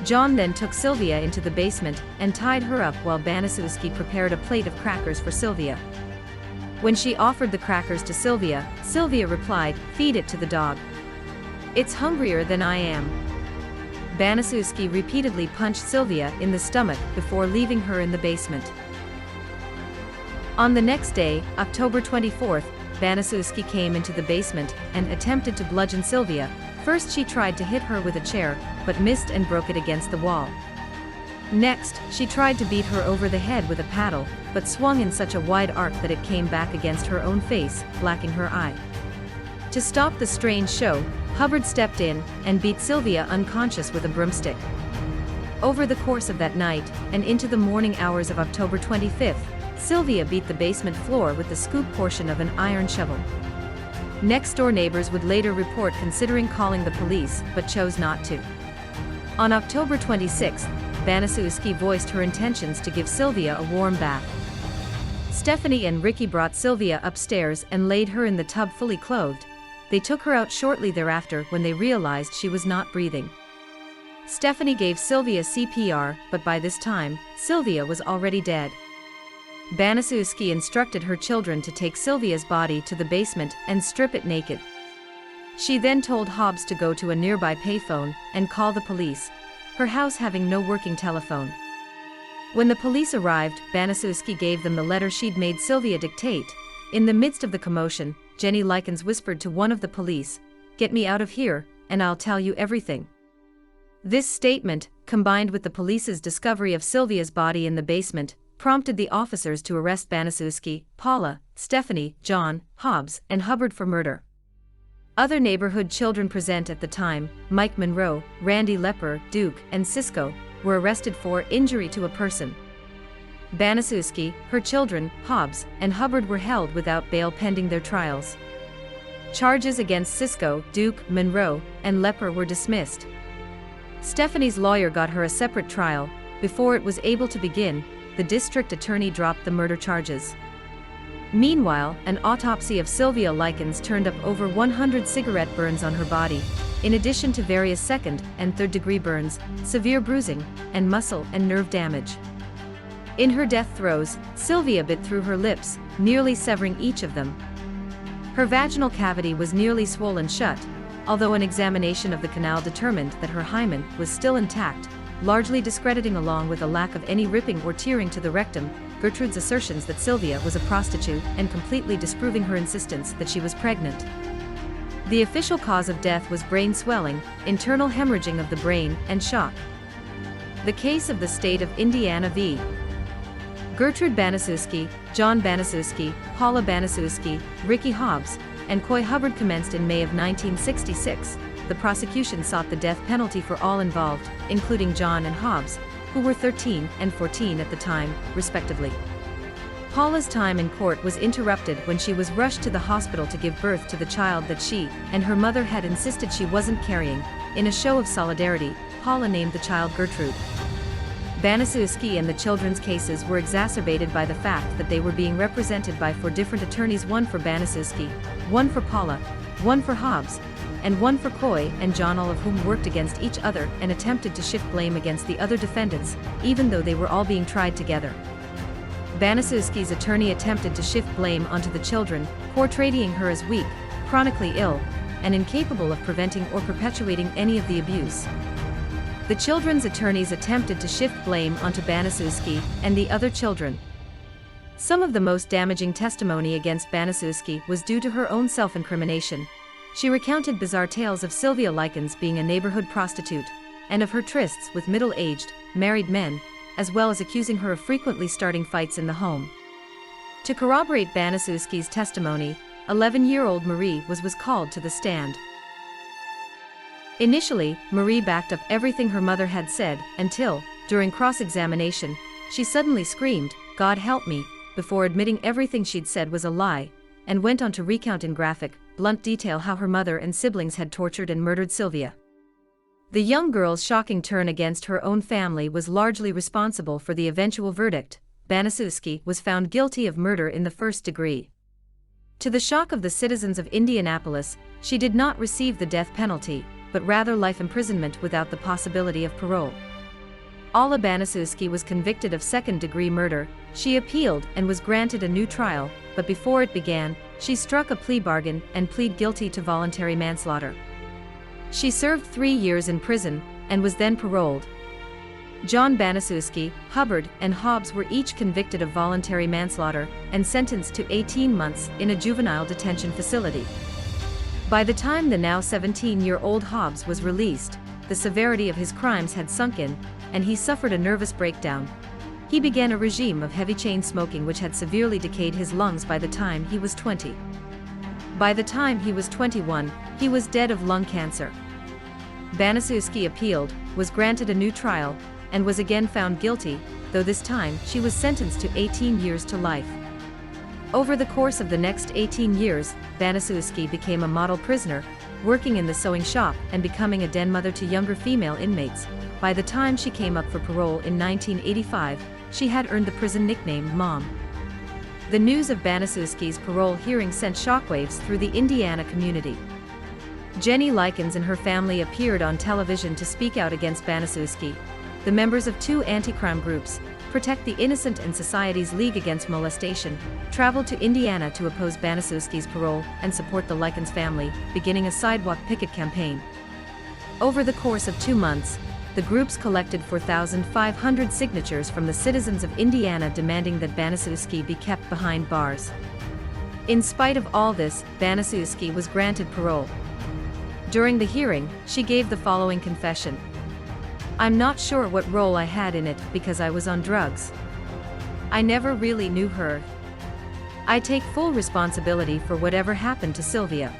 John then took Sylvia into the basement and tied her up while Baniszewski prepared a plate of crackers for Sylvia. When she offered the crackers to Sylvia, Sylvia replied, "Feed it to the dog. It's hungrier than I am." Baniszewski repeatedly punched Sylvia in the stomach before leaving her in the basement. On the next day, October 24th, Baniszewski came into the basement and attempted to bludgeon Sylvia. First she tried to hit her with a chair, but missed and broke it against the wall. Next, she tried to beat her over the head with a paddle, but swung in such a wide arc that it came back against her own face, blacking her eye. To stop the strange show, Hubbard stepped in and beat Sylvia unconscious with a broomstick. Over the course of that night, and into the morning hours of October 25th, Sylvia beat the basement floor with the scoop portion of an iron shovel. Next-door neighbors would later report considering calling the police, but chose not to. On October 26th, Baniszewski voiced her intentions to give Sylvia a warm bath. Stephanie and Ricky brought Sylvia upstairs and laid her in the tub fully clothed. They took her out shortly thereafter when they realized she was not breathing. Stephanie gave Sylvia CPR, but by this time, Sylvia was already dead. Baniszewski instructed her children to take Sylvia's body to the basement and strip it naked. She then told Hobbs to go to a nearby payphone and call the police, her house having no working telephone. When the police arrived, Baniszewski gave them the letter she'd made Sylvia dictate. In the midst of the commotion, Jenny Likens whispered to one of the police, "Get me out of here, and I'll tell you everything." This statement, combined with the police's discovery of Sylvia's body in the basement, prompted the officers to arrest Baniszewski, Paula, Stephanie, John, Hobbs, and Hubbard for murder. Other neighborhood children present at the time, Mike Monroe, Randy Lepper, Duke, and Cisco, were arrested for injury to a person. Baniszewski, her children, Hobbs, and Hubbard were held without bail pending their trials. Charges against Cisco, Duke, Monroe, and Lepper were dismissed. Stephanie's lawyer got her a separate trial. Before it was able to begin, the district attorney dropped the murder charges. Meanwhile, an autopsy of Sylvia Likens turned up over 100 cigarette burns on her body, in addition to various second and third-degree burns, severe bruising, and muscle and nerve damage. In her death throes, Sylvia bit through her lips, nearly severing each of them. Her vaginal cavity was nearly swollen shut, although an examination of the canal determined that her hymen was still intact, largely discrediting along with a lack of any ripping or tearing to the rectum, Gertrude's assertions that Sylvia was a prostitute and completely disproving her insistence that she was pregnant. The official cause of death was brain swelling, internal hemorrhaging of the brain, and shock. The case of the state of Indiana v. Gertrude Baniszewski, John Baniszewski, Paula Baniszewski, Ricky Hobbs, and Coy Hubbard commenced in May of 1966, the prosecution sought the death penalty for all involved, including John and Hobbs, who were 13 and 14 at the time, respectively. Paula's time in court was interrupted when she was rushed to the hospital to give birth to the child that she and her mother had insisted she wasn't carrying. In a show of solidarity, Paula named the child Gertrude Baniszewski, and the children's cases were exacerbated by the fact that they were being represented by 4 different attorneys, one for Baniszewski, one for Paula, one for Hobbs, and one for Coy and John, all of whom worked against each other and attempted to shift blame against the other defendants, even though they were all being tried together. Baniszewski's attorney attempted to shift blame onto the children, portraying her as weak, chronically ill, and incapable of preventing or perpetuating any of the abuse. The children's attorneys attempted to shift blame onto Baniszewski and the other children. Some of the most damaging testimony against Baniszewski was due to her own self-incrimination. She recounted bizarre tales of Sylvia Likens being a neighborhood prostitute, and of her trysts with middle-aged, married men, as well as accusing her of frequently starting fights in the home. To corroborate Baniszewski's testimony, 11-year-old Marie was called to the stand. Initially, Marie backed up everything her mother had said, until, during cross-examination, she suddenly screamed, "God help me," before admitting everything she'd said was a lie, and went on to recount in graphic, blunt detail how her mother and siblings had tortured and murdered Sylvia. The young girl's shocking turn against her own family was largely responsible for the eventual verdict. Baniszewski was found guilty of murder in the first degree. To the shock of the citizens of Indianapolis, she did not receive the death penalty, but rather life imprisonment without the possibility of parole. Alla Baniszewski was convicted of second-degree murder. She appealed and was granted a new trial, but before it began, she struck a plea bargain and pleaded guilty to voluntary manslaughter. She served 3 years in prison, and was then paroled. John Baniszewski, Hubbard, and Hobbs were each convicted of voluntary manslaughter, and sentenced to 18 months in a juvenile detention facility. By the time the now 17-year-old Hobbs was released, the severity of his crimes had sunk in, and he suffered a nervous breakdown. He began a regime of heavy chain smoking which had severely decayed his lungs by the time he was 20. By the time he was 21, he was dead of lung cancer. Baniszewski appealed, was granted a new trial, and was again found guilty, though this time she was sentenced to 18 years to life. Over the course of the next 18 years, Baniszewski became a model prisoner, working in the sewing shop and becoming a den mother to younger female inmates. By the time she came up for parole in 1985, she had earned the prison nickname Mom. The news of Baniszewski's parole hearing sent shockwaves through the Indiana community. Jenny Likens and her family appeared on television to speak out against Baniszewski. The members of 2 anti-crime groups, Protect the Innocent and Society's League Against Molestation, traveled to Indiana to oppose Baniszewski's parole and support the Likens family, beginning a sidewalk picket campaign. Over the course of 2 months, the groups collected 4,500 signatures from the citizens of Indiana demanding that Baniszewski be kept behind bars. In spite of all this, Baniszewski was granted parole. During the hearing, she gave the following confession. "I'm not sure what role I had in it because I was on drugs. I never really knew her. I take full responsibility for whatever happened to Sylvia."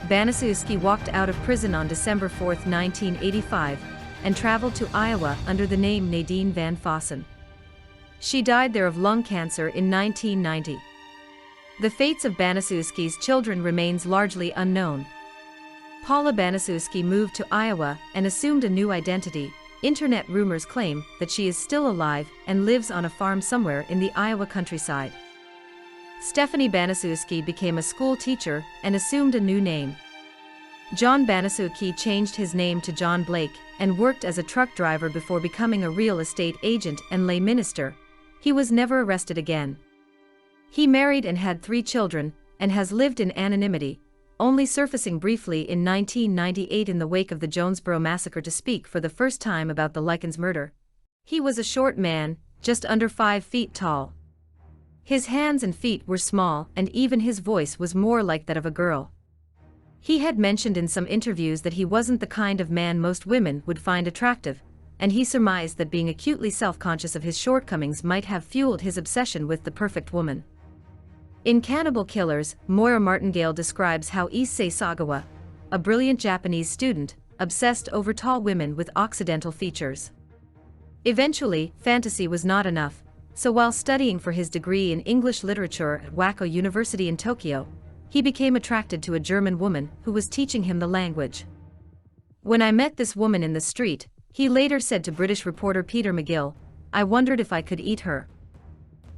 Baniszewski walked out of prison on December 4, 1985, and traveled to Iowa under the name Nadine Van Fossen. She died there of lung cancer in 1990. The fates of Baniszewski's children remains largely unknown. Paula Baniszewski moved to Iowa and assumed a new identity. Internet rumors claim that she is still alive and lives on a farm somewhere in the Iowa countryside. Stephanie Baniszewski became a school teacher and assumed a new name. John Baniszewski changed his name to John Blake and worked as a truck driver before becoming a real estate agent and lay minister. He was never arrested again. He married and had 3 children, and has lived in anonymity, only surfacing briefly in 1998 in the wake of the Jonesboro massacre to speak for the first time about the Likens murder. He was a short man, just under 5 feet tall. His hands and feet were small, and even his voice was more like that of a girl. He had mentioned in some interviews that he wasn't the kind of man most women would find attractive, and he surmised that being acutely self-conscious of his shortcomings might have fueled his obsession with the perfect woman. In Canibel Killers, Moira Martingale describes how Issei Sagawa, a brilliant Japanese student, obsessed over tall women with Occidental features. Eventually, fantasy was not enough, so while studying for his degree in English literature at Wako University in Tokyo, he became attracted to a German woman who was teaching him the language. "When I met this woman in the street," he later said to British reporter Peter McGill, "I wondered if I could eat her."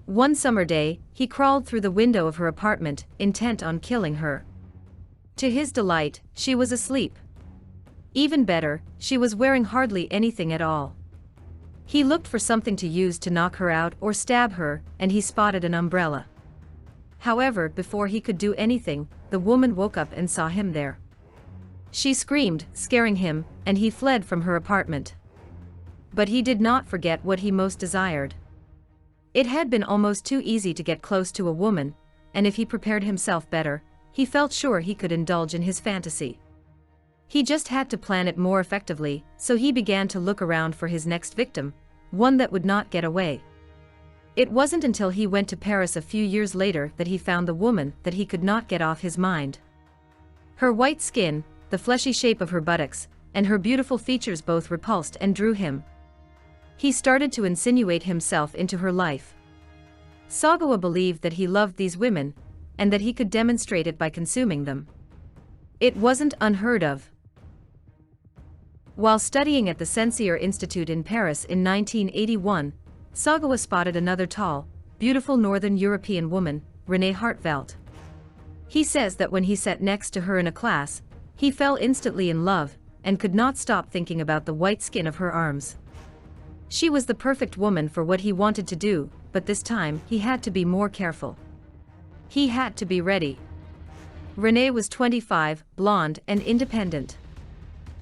One summer day, he crawled through the window of her apartment, intent on killing her. To his delight, she was asleep. Even better, she was wearing hardly anything at all. He looked for something to use to knock her out or stab her, and he spotted an umbrella. However, before he could do anything, the woman woke up and saw him there. She screamed, scaring him, and he fled from her apartment. But he did not forget what he most desired. It had been almost too easy to get close to a woman, and if he prepared himself better, he felt sure he could indulge in his fantasy. He just had to plan it more effectively, so he began to look around for his next victim, one that would not get away. It wasn't until he went to Paris a few years later that he found the woman that he could not get off his mind. Her white skin, the fleshy shape of her buttocks, and her beautiful features both repulsed and drew him. He started to insinuate himself into her life. Sagawa believed that he loved these women, and that he could demonstrate it by consuming them. It wasn't unheard of. While studying at the Sensier Institute in Paris in 1981, Sagawa spotted another tall, beautiful Northern European woman, Renée Hartvelt. He says that when he sat next to her in a class, he fell instantly in love, and could not stop thinking about the white skin of her arms. She was the perfect woman for what he wanted to do, but this time he had to be more careful. He had to be ready. Renée was 25, blonde, and independent.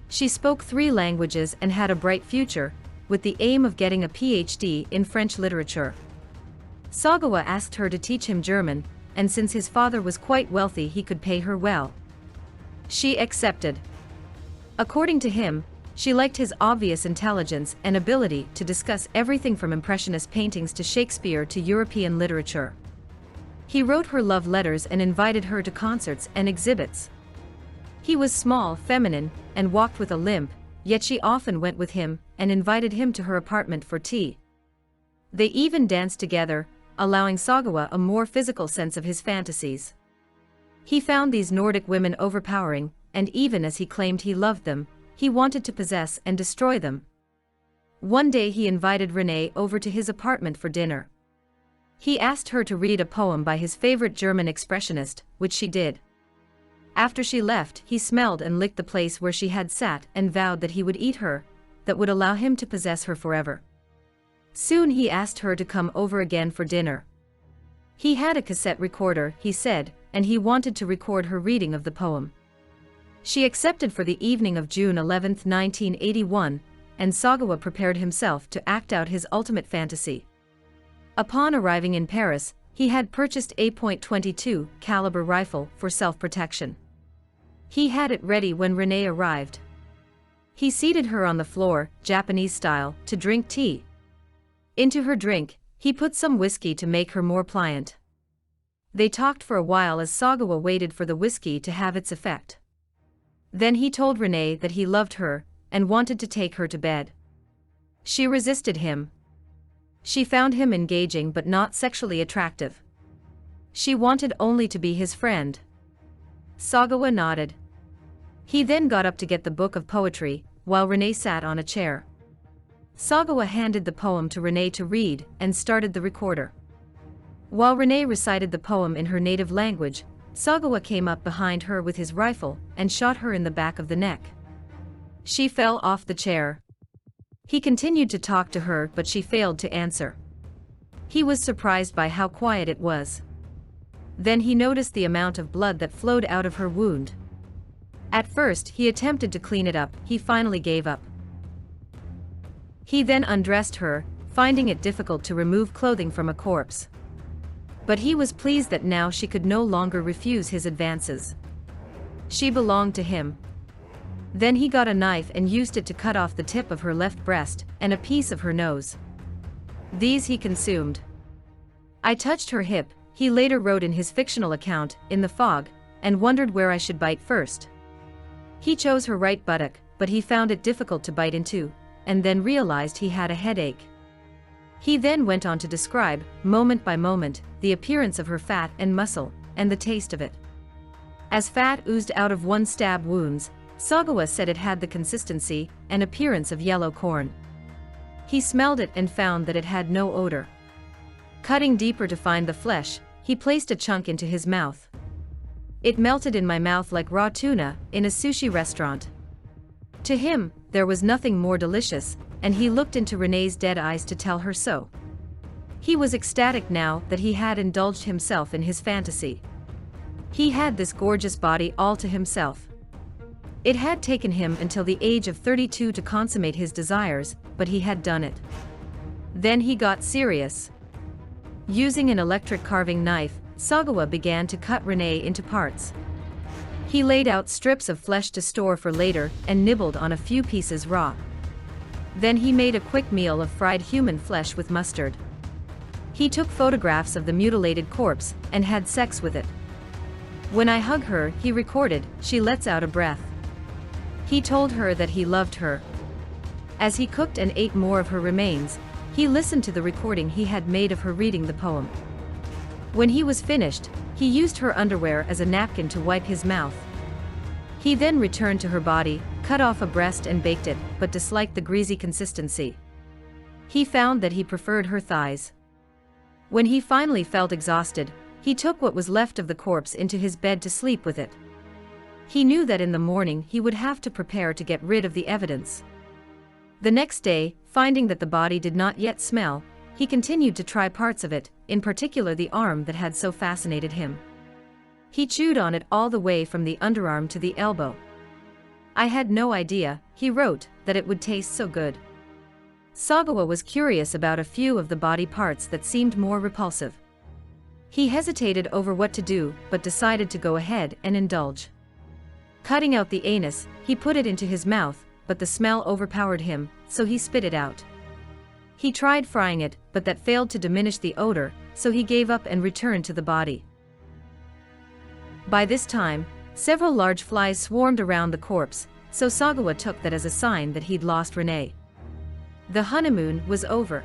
She spoke 3 languages and had a bright future, with the aim of getting a PhD in French literature. Sagawa asked her to teach him German, and since his father was quite wealthy he could pay her well. She accepted. According to him, she liked his obvious intelligence and ability to discuss everything from Impressionist paintings to Shakespeare to European literature. He wrote her love letters and invited her to concerts and exhibits. He was small, feminine, and walked with a limp, yet she often went with him and invited him to her apartment for tea. They even danced together, allowing Sagawa a more physical sense of his fantasies. He found these Nordic women overpowering, and even as he claimed he loved them, he wanted to possess and destroy them. One day he invited Renée over to his apartment for dinner. He asked her to read a poem by his favorite German expressionist, which she did. After she left, he smelled and licked the place where she had sat and vowed that he would eat her, that would allow him to possess her forever. Soon he asked her to come over again for dinner. He had a cassette recorder, he said, and he wanted to record her reading of the poem. She accepted for the evening of June 11, 1981, and Sagawa prepared himself to act out his ultimate fantasy. Upon arriving in Paris, he had purchased a .22 caliber rifle for self-protection. He had it ready when Renée arrived. He seated her on the floor, Japanese style, to drink tea. Into her drink, he put some whiskey to make her more pliant. They talked for a while as Sagawa waited for the whiskey to have its effect. Then he told Renée that he loved her, and wanted to take her to bed. She resisted him. She found him engaging but not sexually attractive. She wanted only to be his friend. Sagawa nodded. He then got up to get the book of poetry, while Renée sat on a chair. Sagawa handed the poem to Renée to read, and started the recorder. While Renée recited the poem in her native language, Sagawa came up behind her with his rifle, and shot her in the back of the neck. She fell off the chair. He continued to talk to her but she failed to answer. He was surprised by how quiet it was. Then he noticed the amount of blood that flowed out of her wound. At first he attempted to clean it up, he finally gave up. He then undressed her, finding it difficult to remove clothing from a corpse. But he was pleased that now she could no longer refuse his advances. She belonged to him. Then he got a knife and used it to cut off the tip of her left breast and a piece of her nose. These he consumed. I touched her hip, he later wrote in his fictional account, in the fog, and wondered where I should bite first. He chose her right buttock, but he found it difficult to bite into, and then realized he had a headache. He then went on to describe, moment by moment, the appearance of her fat and muscle, and the taste of it. As fat oozed out of one stab wounds, Sagawa said it had the consistency and appearance of yellow corn. He smelled it and found that it had no odor. Cutting deeper to find the flesh, he placed a chunk into his mouth. It melted in my mouth like raw tuna in a sushi restaurant. To him, there was nothing more delicious, and he looked into Renee's dead eyes to tell her so. He was ecstatic now that he had indulged himself in his fantasy. He had this gorgeous body all to himself. It had taken him until the age of 32 to consummate his desires, but he had done it. Then he got serious. Using an electric carving knife, Sagawa began to cut Renee into parts. He laid out strips of flesh to store for later and nibbled on a few pieces raw. Then he made a quick meal of fried human flesh with mustard. He took photographs of the mutilated corpse and had sex with it. When I hug her, he recorded, she lets out a breath. He told her that he loved her. As he cooked and ate more of her remains, he listened to the recording he had made of her reading the poem. When he was finished, he used her underwear as a napkin to wipe his mouth. He then returned to her body, cut off a breast and baked it, but disliked the greasy consistency. He found that he preferred her thighs. When he finally felt exhausted, he took what was left of the corpse into his bed to sleep with it. He knew that in the morning he would have to prepare to get rid of the evidence. The next day, finding that the body did not yet smell, he continued to try parts of it, in particular the arm that had so fascinated him. He chewed on it all the way from the underarm to the elbow. I had no idea, he wrote, that it would taste so good. Sagawa was curious about a few of the body parts that seemed more repulsive. He hesitated over what to do, but decided to go ahead and indulge. Cutting out the anus, he put it into his mouth, but the smell overpowered him, so he spit it out. He tried frying it, but that failed to diminish the odor, so he gave up and returned to the body. By this time, several large flies swarmed around the corpse, so Sagawa took that as a sign that he'd lost Renee. The honeymoon was over.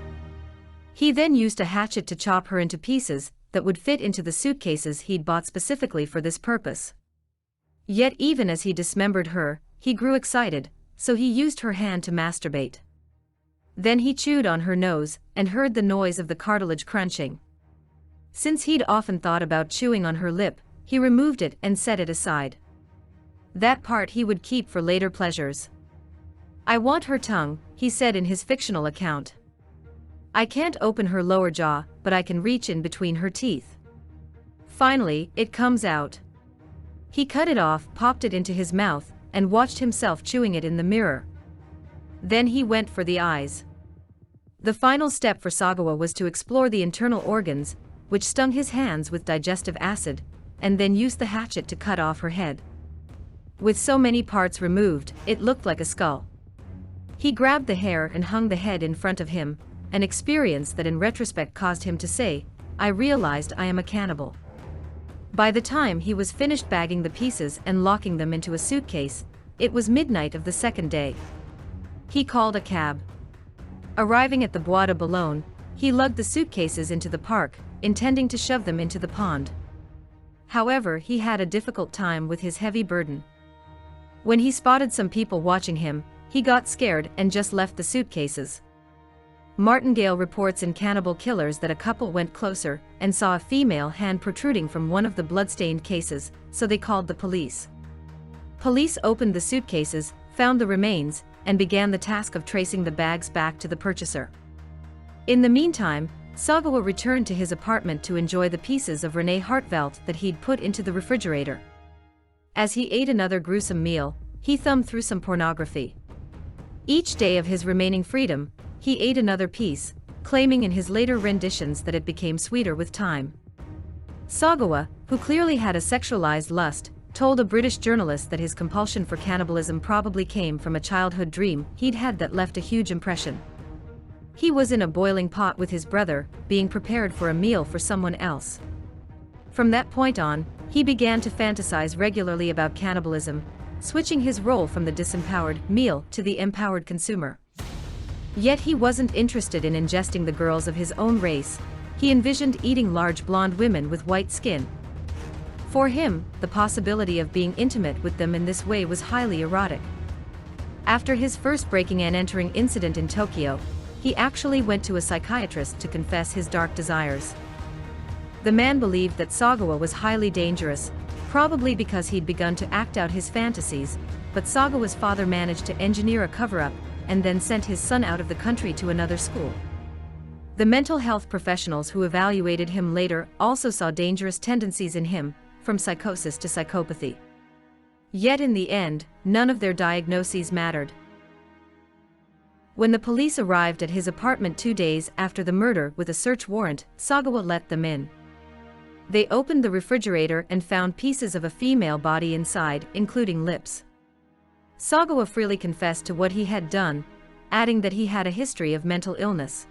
He then used a hatchet to chop her into pieces that would fit into the suitcases he'd bought specifically for this purpose. Yet even as he dismembered her, he grew excited, so he used her hand to masturbate. Then he chewed on her nose and heard the noise of the cartilage crunching. Since he'd often thought about chewing on her lip, he removed it and set it aside. That part he would keep for later pleasures. "I want her tongue," he said in his fictional account. "I can't open her lower jaw, but I can reach in between her teeth. Finally, it comes out." He cut it off, popped it into his mouth, and watched himself chewing it in the mirror. Then he went for the eyes. The final step for Sagawa was to explore the internal organs, which stung his hands with digestive acid, and then use the hatchet to cut off her head. With so many parts removed, it looked like a skull. He grabbed the hair and hung the head in front of him, an experience that in retrospect caused him to say, "I realized I am a cannibal." By the time he was finished bagging the pieces and locking them into a suitcase, it was midnight of the second day. He called a cab. Arriving at the Bois de Boulogne, he lugged the suitcases into the park, intending to shove them into the pond. However, he had a difficult time with his heavy burden. When he spotted some people watching him, he got scared and just left the suitcases. Martingale reports in Cannibal Killers that a couple went closer and saw a female hand protruding from one of the bloodstained cases, so they called the police. Police opened the suitcases, found the remains, and began the task of tracing the bags back to the purchaser. In the meantime, Sagawa returned to his apartment to enjoy the pieces of Renee Hartvelt that he'd put into the refrigerator. As he ate another gruesome meal, he thumbed through some pornography. Each day of his remaining freedom, he ate another piece, claiming in his later renditions that it became sweeter with time. Sagawa, who clearly had a sexualized lust, told a British journalist that his compulsion for cannibalism probably came from a childhood dream he'd had that left a huge impression. He was in a boiling pot with his brother, being prepared for a meal for someone else. From that point on, he began to fantasize regularly about cannibalism, switching his role from the disempowered meal to the empowered consumer. Yet he wasn't interested in ingesting the girls of his own race. He envisioned eating large blonde women with white skin. For him, the possibility of being intimate with them in this way was highly erotic. After his first breaking and entering incident in Tokyo, he actually went to a psychiatrist to confess his dark desires. The man believed that Sagawa was highly dangerous, probably because he'd begun to act out his fantasies, but Sagawa's father managed to engineer a cover-up and then sent his son out of the country to another school. The mental health professionals who evaluated him later also saw dangerous tendencies in him, from psychosis to psychopathy. Yet in the end, none of their diagnoses mattered. When the police arrived at his apartment 2 days after the murder with a search warrant, Sagawa let them in. They opened the refrigerator and found pieces of a female body inside, including lips. Sagawa freely confessed to what he had done, adding that he had a history of mental illness.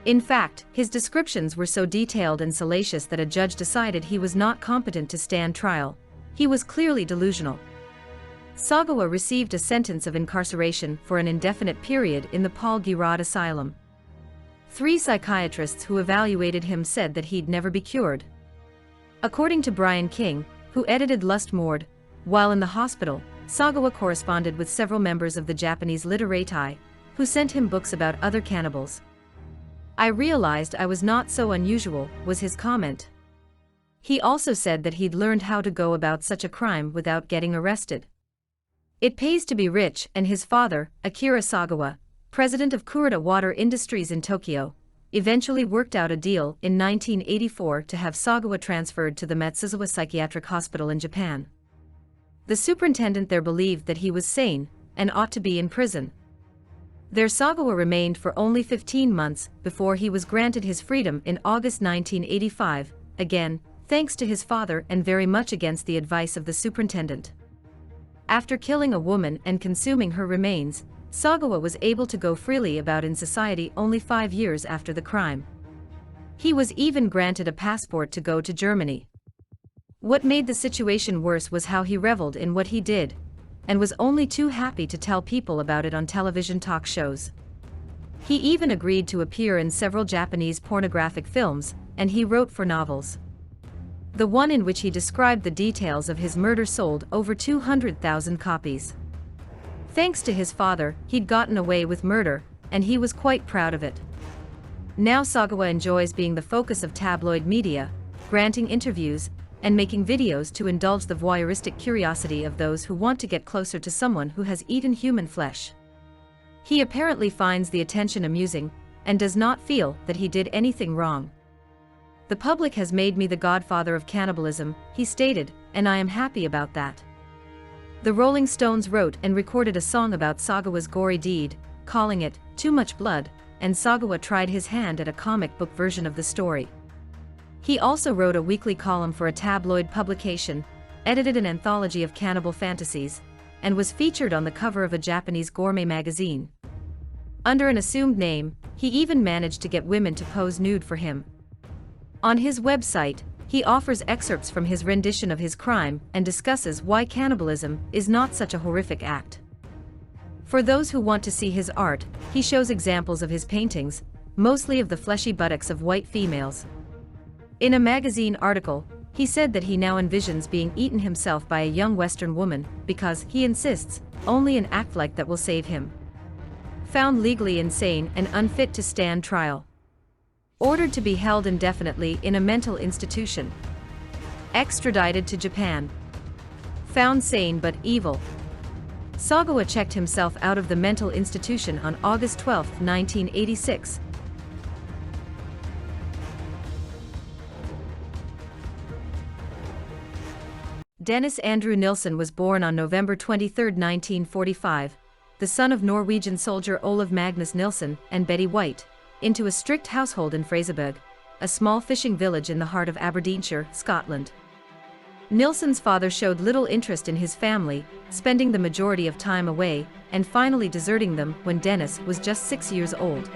In fact, his descriptions were so detailed and salacious that a judge decided he was not competent to stand trial. He was clearly delusional. Sagawa received a sentence of incarceration for an indefinite period in the Paul Girard Asylum. 3 psychiatrists who evaluated him said that he'd never be cured. According to Brian King, who edited Lust Mord, while in the hospital, Sagawa corresponded with several members of the Japanese literati, who sent him books about other cannibals. "I realized I was not so unusual," was his comment. He also said that he'd learned how to go about such a crime without getting arrested. It pays to be rich, and his father, Akira Sagawa, president of Kurita Water Industries in Tokyo, eventually worked out a deal in 1984 to have Sagawa transferred to the Matsuzawa Psychiatric Hospital in Japan. The superintendent there believed that he was sane and ought to be in prison. There Sagawa remained for only 15 months before he was granted his freedom in August 1985, again, thanks to his father and very much against the advice of the superintendent. After killing a woman and consuming her remains, Sagawa was able to go freely about in society only 5 years after the crime. He was even granted a passport to go to Germany. What made the situation worse was how he reveled in what he did, and was only too happy to tell people about it on television talk shows. He even agreed to appear in several Japanese pornographic films, and he wrote for novels. The one in which he described the details of his murder sold over 200,000 copies. Thanks to his father, he'd gotten away with murder, and he was quite proud of it. Now Sagawa enjoys being the focus of tabloid media, granting interviews, and making videos to indulge the voyeuristic curiosity of those who want to get closer to someone who has eaten human flesh. He apparently finds the attention amusing, and does not feel that he did anything wrong. "The public has made me the godfather of cannibalism," he stated, "and I am happy about that." The Rolling Stones wrote and recorded a song about Sagawa's gory deed, calling it "Too Much Blood," and Sagawa tried his hand at a comic book version of the story. He also wrote a weekly column for a tabloid publication, edited an anthology of cannibal fantasies, and was featured on the cover of a Japanese gourmet magazine. Under an assumed name, he even managed to get women to pose nude for him. On his website, he offers excerpts from his rendition of his crime and discusses why cannibalism is not such a horrific act. For those who want to see his art, he shows examples of his paintings, mostly of the fleshy buttocks of white females. In a magazine article, he said that he now envisions being eaten himself by a young Western woman, because, he insists, only an act like that will save him. Found legally insane and unfit to stand trial. Ordered to be held indefinitely in a mental institution. Extradited to Japan. Found sane but evil. Sagawa checked himself out of the mental institution on August 12, 1986. Dennis Andrew Nilsson was born on November 23, 1945, the son of Norwegian soldier Olav Magnus Nilsson and Betty White, into a strict household in Fraserburgh, a small fishing village in the heart of Aberdeenshire, Scotland. Nilsson's father showed little interest in his family, spending the majority of time away, and finally deserting them when Dennis was just 6 years old.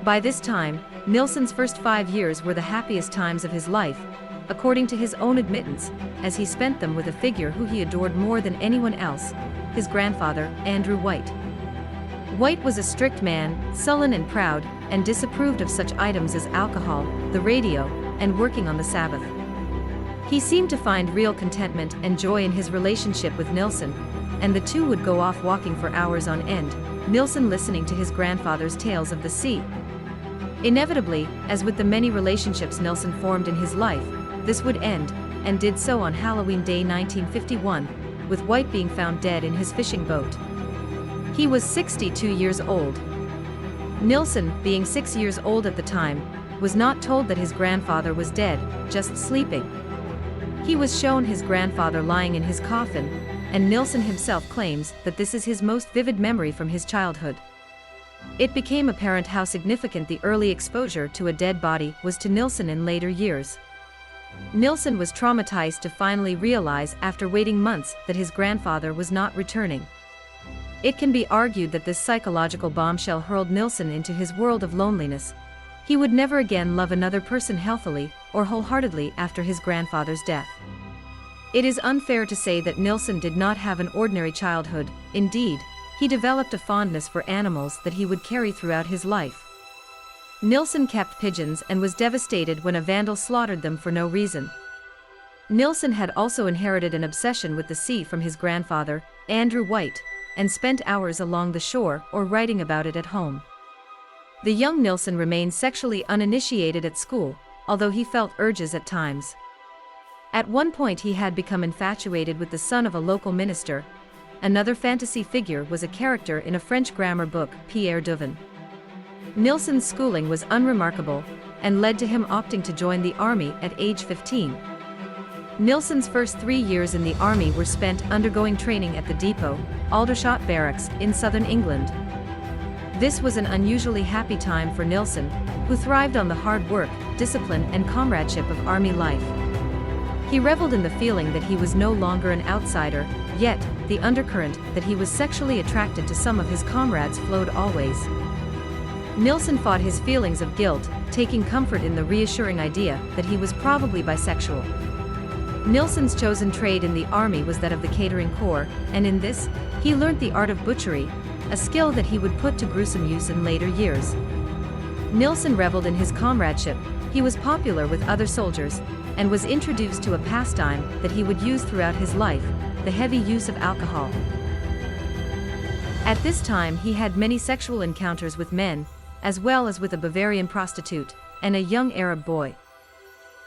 By this time, Nilsson's first 5 years were the happiest times of his life, according to his own admittance, as he spent them with a figure who he adored more than anyone else, his grandfather, Andrew White. White was a strict man, sullen and proud, and disapproved of such items as alcohol, the radio, and working on the Sabbath. He seemed to find real contentment and joy in his relationship with Nilsson, and the two would go off walking for hours on end, Nilsson listening to his grandfather's tales of the sea. Inevitably, as with the many relationships Nilsson formed in his life, this would end, and did so on Halloween Day 1951, with White being found dead in his fishing boat. He was 62 years old. Nilsson, being 6 years old at the time, was not told that his grandfather was dead, just sleeping. He was shown his grandfather lying in his coffin, and Nilsson himself claims that this is his most vivid memory from his childhood. It became apparent how significant the early exposure to a dead body was to Nilsson in later years. Nilsson was traumatized to finally realize after waiting months that his grandfather was not returning. It can be argued that this psychological bombshell hurled Nilsson into his world of loneliness. He would never again love another person healthily or wholeheartedly after his grandfather's death. It is unfair to say that Nilsson did not have an ordinary childhood. Indeed, he developed a fondness for animals that he would carry throughout his life. Nilsson kept pigeons and was devastated when a vandal slaughtered them for no reason. Nilsson had also inherited an obsession with the sea from his grandfather, Andrew White, and spent hours along the shore or writing about it at home. The young Nilsson remained sexually uninitiated at school, although he felt urges at times. At one point he had become infatuated with the son of a local minister. Another fantasy figure was a character in a French grammar book, Pierre Duven. Nilsson's schooling was unremarkable, and led to him opting to join the army at age 15. Nilsson's first 3 years in the army were spent undergoing training at the depot, Aldershot Barracks, in southern England. This was an unusually happy time for Nilsson, who thrived on the hard work, discipline and comradeship of army life. He reveled in the feeling that he was no longer an outsider, yet, the undercurrent that he was sexually attracted to some of his comrades flowed always. Nilsson fought his feelings of guilt, taking comfort in the reassuring idea that he was probably bisexual. Nilsson's chosen trade in the army was that of the catering corps, and in this, he learnt the art of butchery, a skill that he would put to gruesome use in later years. Nilsson reveled in his comradeship, he was popular with other soldiers, and was introduced to a pastime that he would use throughout his life, the heavy use of alcohol. At this time he had many sexual encounters with men, as well as with a Bavarian prostitute, and a young Arab boy.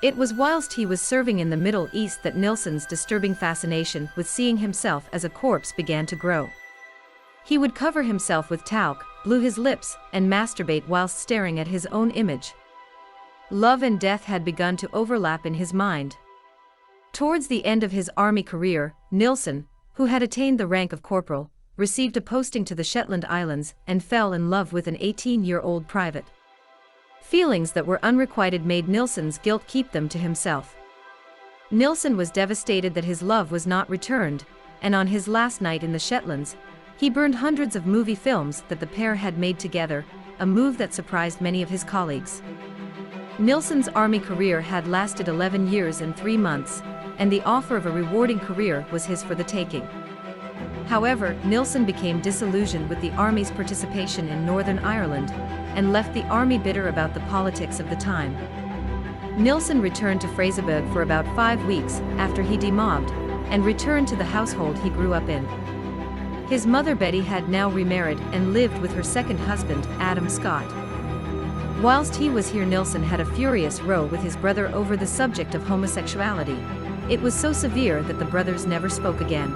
It was whilst he was serving in the Middle East that Nilsson's disturbing fascination with seeing himself as a corpse began to grow. He would cover himself with talc, blew his lips, and masturbate whilst staring at his own image. Love and death had begun to overlap in his mind. Towards the end of his army career, Nilsson, who had attained the rank of corporal, received a posting to the Shetland Islands and fell in love with an 18-year-old private. Feelings that were unrequited made Nilsson's guilt keep them to himself. Nilsson was devastated that his love was not returned, and on his last night in the Shetlands, he burned hundreds of movie films that the pair had made together, a move that surprised many of his colleagues. Nilsson's army career had lasted 11 years and 3 months, and the offer of a rewarding career was his for the taking. However, Nilsson became disillusioned with the army's participation in Northern Ireland, and left the army bitter about the politics of the time. Nilsson returned to Fraserburgh for about 5 weeks after he demobbed, and returned to the household he grew up in. His mother Betty had now remarried and lived with her second husband, Adam Scott. Whilst he was here, Nilsson had a furious row with his brother over the subject of homosexuality. It was so severe that the brothers never spoke again.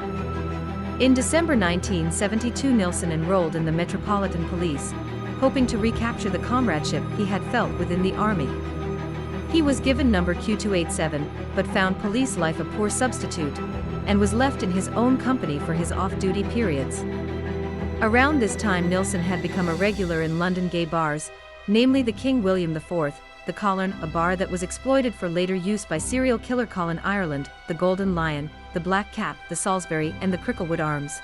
In December 1972, Nilsson enrolled in the Metropolitan Police, hoping to recapture the comradeship he had felt within the army. He was given number Q287, but found police life a poor substitute, and was left in his own company for his off-duty periods. Around this time, Nilsson had become a regular in London gay bars, namely the King William IV, the Colin, a bar that was exploited for later use by serial killer Colin Ireland, the Golden Lion, the Black Cap, the Salisbury, and the Cricklewood Arms.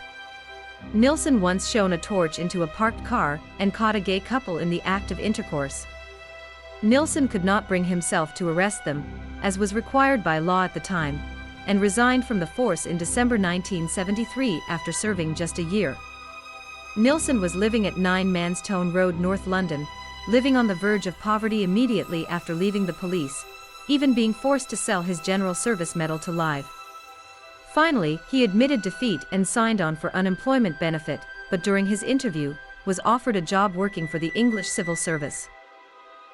Nilsson once shone a torch into a parked car and caught a gay couple in the act of intercourse. Nilsson could not bring himself to arrest them, as was required by law at the time, and resigned from the force in December 1973 after serving just a year. Nilsson was living at 9 Manstone Road, North London, living on the verge of poverty immediately after leaving the police, even being forced to sell his General Service medal to live. Finally, he admitted defeat and signed on for unemployment benefit, but during his interview, was offered a job working for the English Civil Service.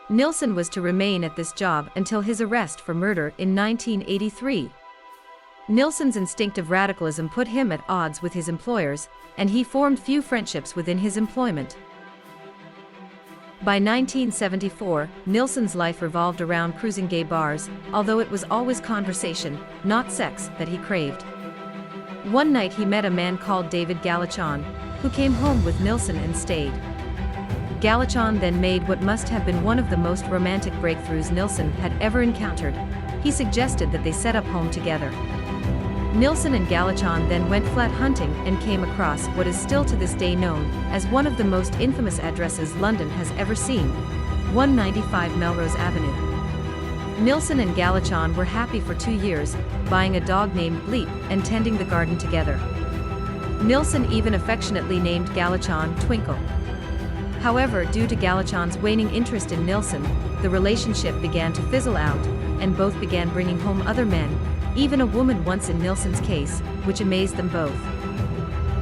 Nilsson was to remain at this job until his arrest for murder in 1983. Nilsson's instinctive radicalism put him at odds with his employers, and he formed few friendships within his employment. By 1974, Nilsson's life revolved around cruising gay bars, although it was always conversation, not sex, that he craved. One night he met a man called David Galachon, who came home with Nilsson and stayed. Galachon then made what must have been one of the most romantic breakthroughs Nilsson had ever encountered. He suggested that they set up home together. Nilsson and Galachon then went flat hunting and came across what is still to this day known as one of the most infamous addresses London has ever seen, 195 Melrose Avenue. Nilsson and Galachon were happy for 2 years, buying a dog named Bleep and tending the garden together. Nilsson even affectionately named Galachon Twinkle. However, due to Galachon's waning interest in Nilsson, the relationship began to fizzle out, and both began bringing home other men, even a woman once in Nilsson's case, which amazed them both.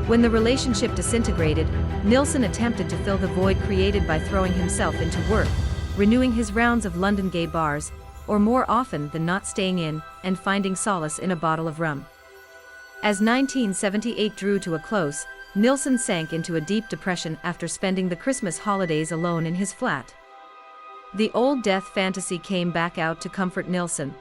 When the relationship disintegrated, Nilsson attempted to fill the void created by throwing himself into work, renewing his rounds of London gay bars, or more often than not staying in, and finding solace in a bottle of rum. As 1978 drew to a close, Nilsson sank into a deep depression after spending the Christmas holidays alone in his flat. The old death fantasy came back out to comfort Nilsson.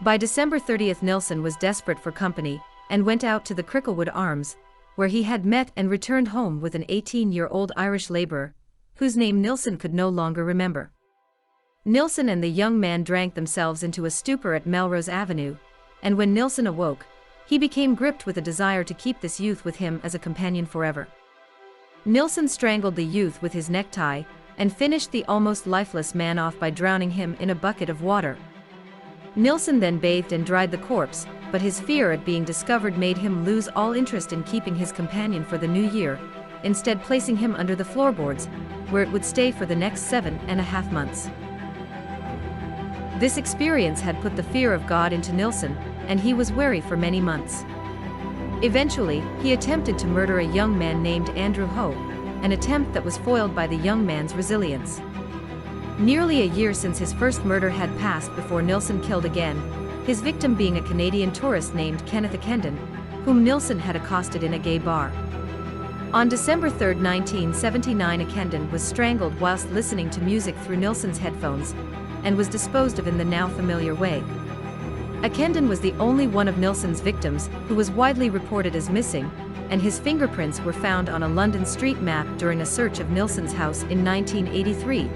By December 30th, Nilsson was desperate for company, and went out to the Cricklewood Arms, where he had met and returned home with an 18-year-old Irish labourer, whose name Nilsson could no longer remember. Nilsson and the young man drank themselves into a stupor at Melrose Avenue, and when Nilsson awoke, he became gripped with a desire to keep this youth with him as a companion forever. Nilsson strangled the youth with his necktie, and finished the almost lifeless man off by drowning him in a bucket of water. Nilsson then bathed and dried the corpse, but his fear at being discovered made him lose all interest in keeping his companion for the new year, instead placing him under the floorboards, where it would stay for the next 7.5 months. This experience had put the fear of God into Nilsson, and he was wary for many months. Eventually, he attempted to murder a young man named Andrew Ho, an attempt that was foiled by the young man's resilience. Nearly a year since his first murder had passed before Nilsson killed again, his victim being a Canadian tourist named Kenneth Akendon, whom Nilsson had accosted in a gay bar. On December 3, 1979, Akendon was strangled whilst listening to music through Nilsson's headphones, and was disposed of in the now familiar way. Akendon was the only one of Nilsson's victims who was widely reported as missing, and his fingerprints were found on a London street map during a search of Nilsson's house in 1983.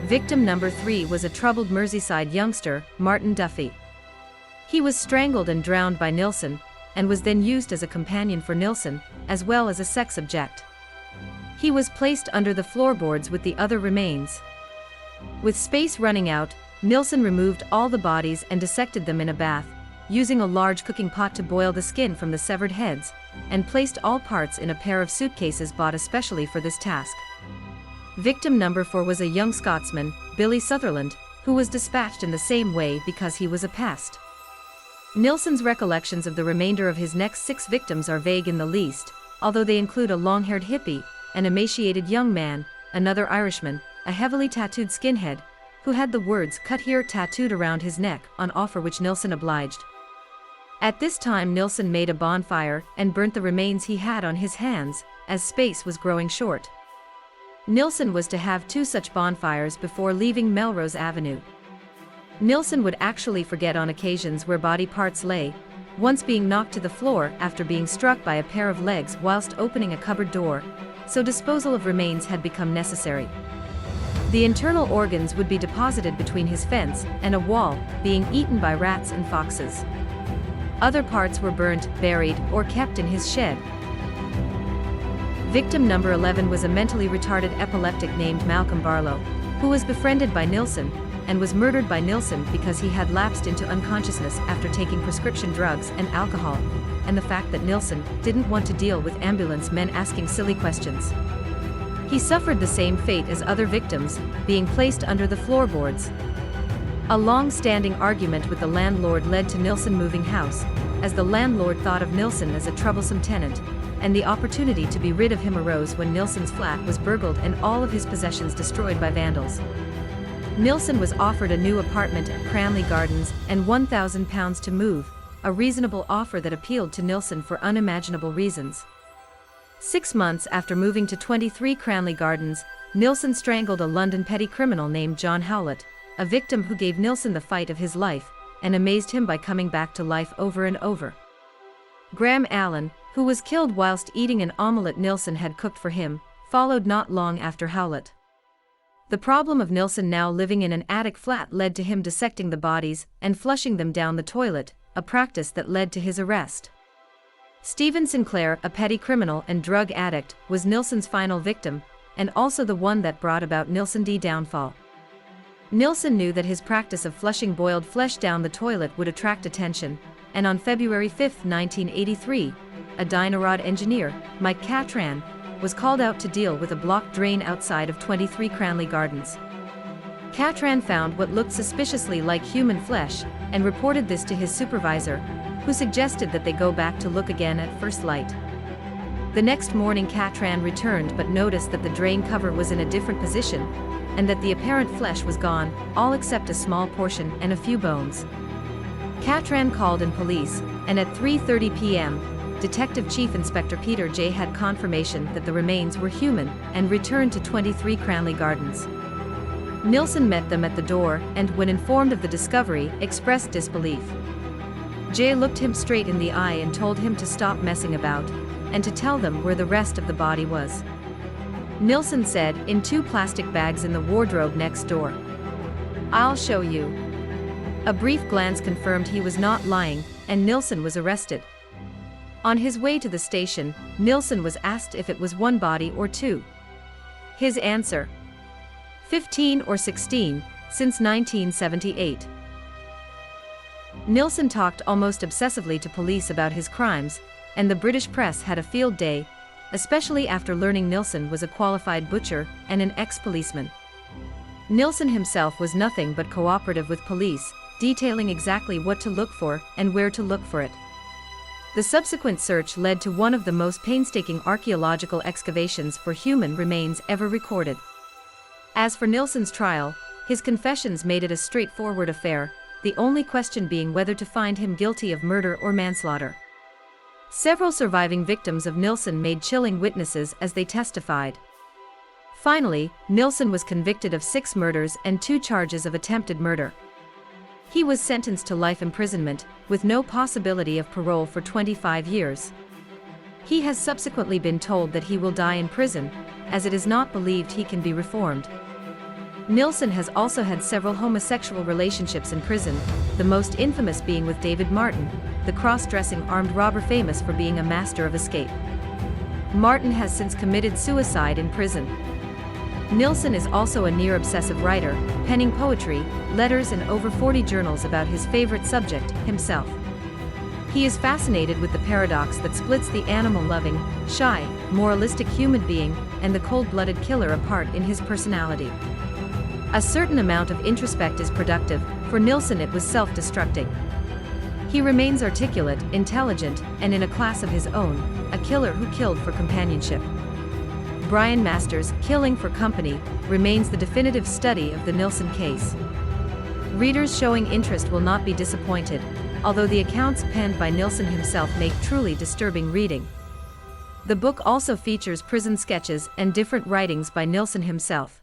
Victim number 3 was a troubled Merseyside youngster, Martin Duffy. He was strangled and drowned by Nilsson, and was then used as a companion for Nilsson, as well as a sex object. He was placed under the floorboards with the other remains. With space running out, Nilsson removed all the bodies and dissected them in a bath, using a large cooking pot to boil the skin from the severed heads, and placed all parts in a pair of suitcases bought especially for this task. Victim number 4 was a young Scotsman, Billy Sutherland, who was dispatched in the same way because he was a pest. Nilsson's recollections of the remainder of his next 6 victims are vague in the least, although they include a long-haired hippie, an emaciated young man, another Irishman, a heavily tattooed skinhead, who had the words "cut here" tattooed around his neck, on offer which Nilsson obliged. At this time Nilsson made a bonfire and burnt the remains he had on his hands, as space was growing short. Nilsson was to have 2 such bonfires before leaving Melrose Avenue. Nilsson would actually forget on occasions where body parts lay, once being knocked to the floor after being struck by a pair of legs whilst opening a cupboard door, so disposal of remains had become necessary. The internal organs would be deposited between his fence and a wall, being eaten by rats and foxes. Other parts were burnt, buried, or kept in his shed. Victim number 11 was a mentally retarded epileptic named Malcolm Barlow, who was befriended by Nilsson, and was murdered by Nilsson because he had lapsed into unconsciousness after taking prescription drugs and alcohol, and the fact that Nilsson didn't want to deal with ambulance men asking silly questions. He suffered the same fate as other victims, being placed under the floorboards. A long-standing argument with the landlord led to Nilsson moving house, as the landlord thought of Nilsson as a troublesome tenant, and the opportunity to be rid of him arose when Nilsson's flat was burgled and all of his possessions destroyed by vandals. Nilsson was offered a new apartment at Cranley Gardens and £1,000 to move, a reasonable offer that appealed to Nilsson for unimaginable reasons. 6 months after moving to 23 Cranley Gardens, Nilsson strangled a London petty criminal named John Howlett, a victim who gave Nilsson the fight of his life, and amazed him by coming back to life over and over. Graham Allen, who was killed whilst eating an omelette Nilsson had cooked for him, followed not long after Howlett. The problem of Nilsson now living in an attic flat led to him dissecting the bodies and flushing them down the toilet, a practice that led to his arrest. Stephen Sinclair, a petty criminal and drug addict, was Nilsson's final victim, and also the one that brought about Nilsson's downfall. Nilsson knew that his practice of flushing boiled flesh down the toilet would attract attention, and on February 5, 1983, a Dynarod engineer, Mike Catran, was called out to deal with a blocked drain outside of 23 Cranley Gardens. Catran found what looked suspiciously like human flesh, and reported this to his supervisor, who suggested that they go back to look again at first light. The next morning Catran returned but noticed that the drain cover was in a different position, and that the apparent flesh was gone, all except a small portion and a few bones. Catran called in police, and at 3:30 p.m., Detective Chief Inspector Peter J. had confirmation that the remains were human, and returned to 23 Cranley Gardens. Nilsson met them at the door, and when informed of the discovery, expressed disbelief. J. looked him straight in the eye and told him to stop messing about, and to tell them where the rest of the body was. Nilsson said, in 2 plastic bags in the wardrobe next door. "I'll show you." A brief glance confirmed he was not lying, and Nilsson was arrested. On his way to the station, Nilsson was asked if it was 1 body or 2. His answer: 15 or 16, since 1978. Nilsson talked almost obsessively to police about his crimes, and the British press had a field day, especially after learning Nilsson was a qualified butcher and an ex-policeman. Nilsson himself was nothing but cooperative with police, detailing exactly what to look for and where to look for it. The subsequent search led to one of the most painstaking archaeological excavations for human remains ever recorded. As for Nilsson's trial, his confessions made it a straightforward affair, the only question being whether to find him guilty of murder or manslaughter. Several surviving victims of Nilsson made chilling witnesses as they testified. Finally, Nilsson was convicted of 6 murders and 2 charges of attempted murder. He was sentenced to life imprisonment, with no possibility of parole for 25 years. He has subsequently been told that he will die in prison, as it is not believed he can be reformed. Nilsson has also had several homosexual relationships in prison, the most infamous being with David Martin, the cross-dressing armed robber famous for being a master of escape. Martin has since committed suicide in prison. Nilsson is also a near-obsessive writer, penning poetry, letters and over 40 journals about his favorite subject, himself. He is fascinated with the paradox that splits the animal-loving, shy, moralistic human being and the cold-blooded killer apart in his personality. A certain amount of introspect is productive, for Nilsson it was self-destructing. He remains articulate, intelligent, and in a class of his own, a killer who killed for companionship. Brian Masters' Killing for Company remains the definitive study of the Nilsson case. Readers showing interest will not be disappointed, although the accounts penned by Nilsson himself make truly disturbing reading. The book also features prison sketches and different writings by Nilsson himself.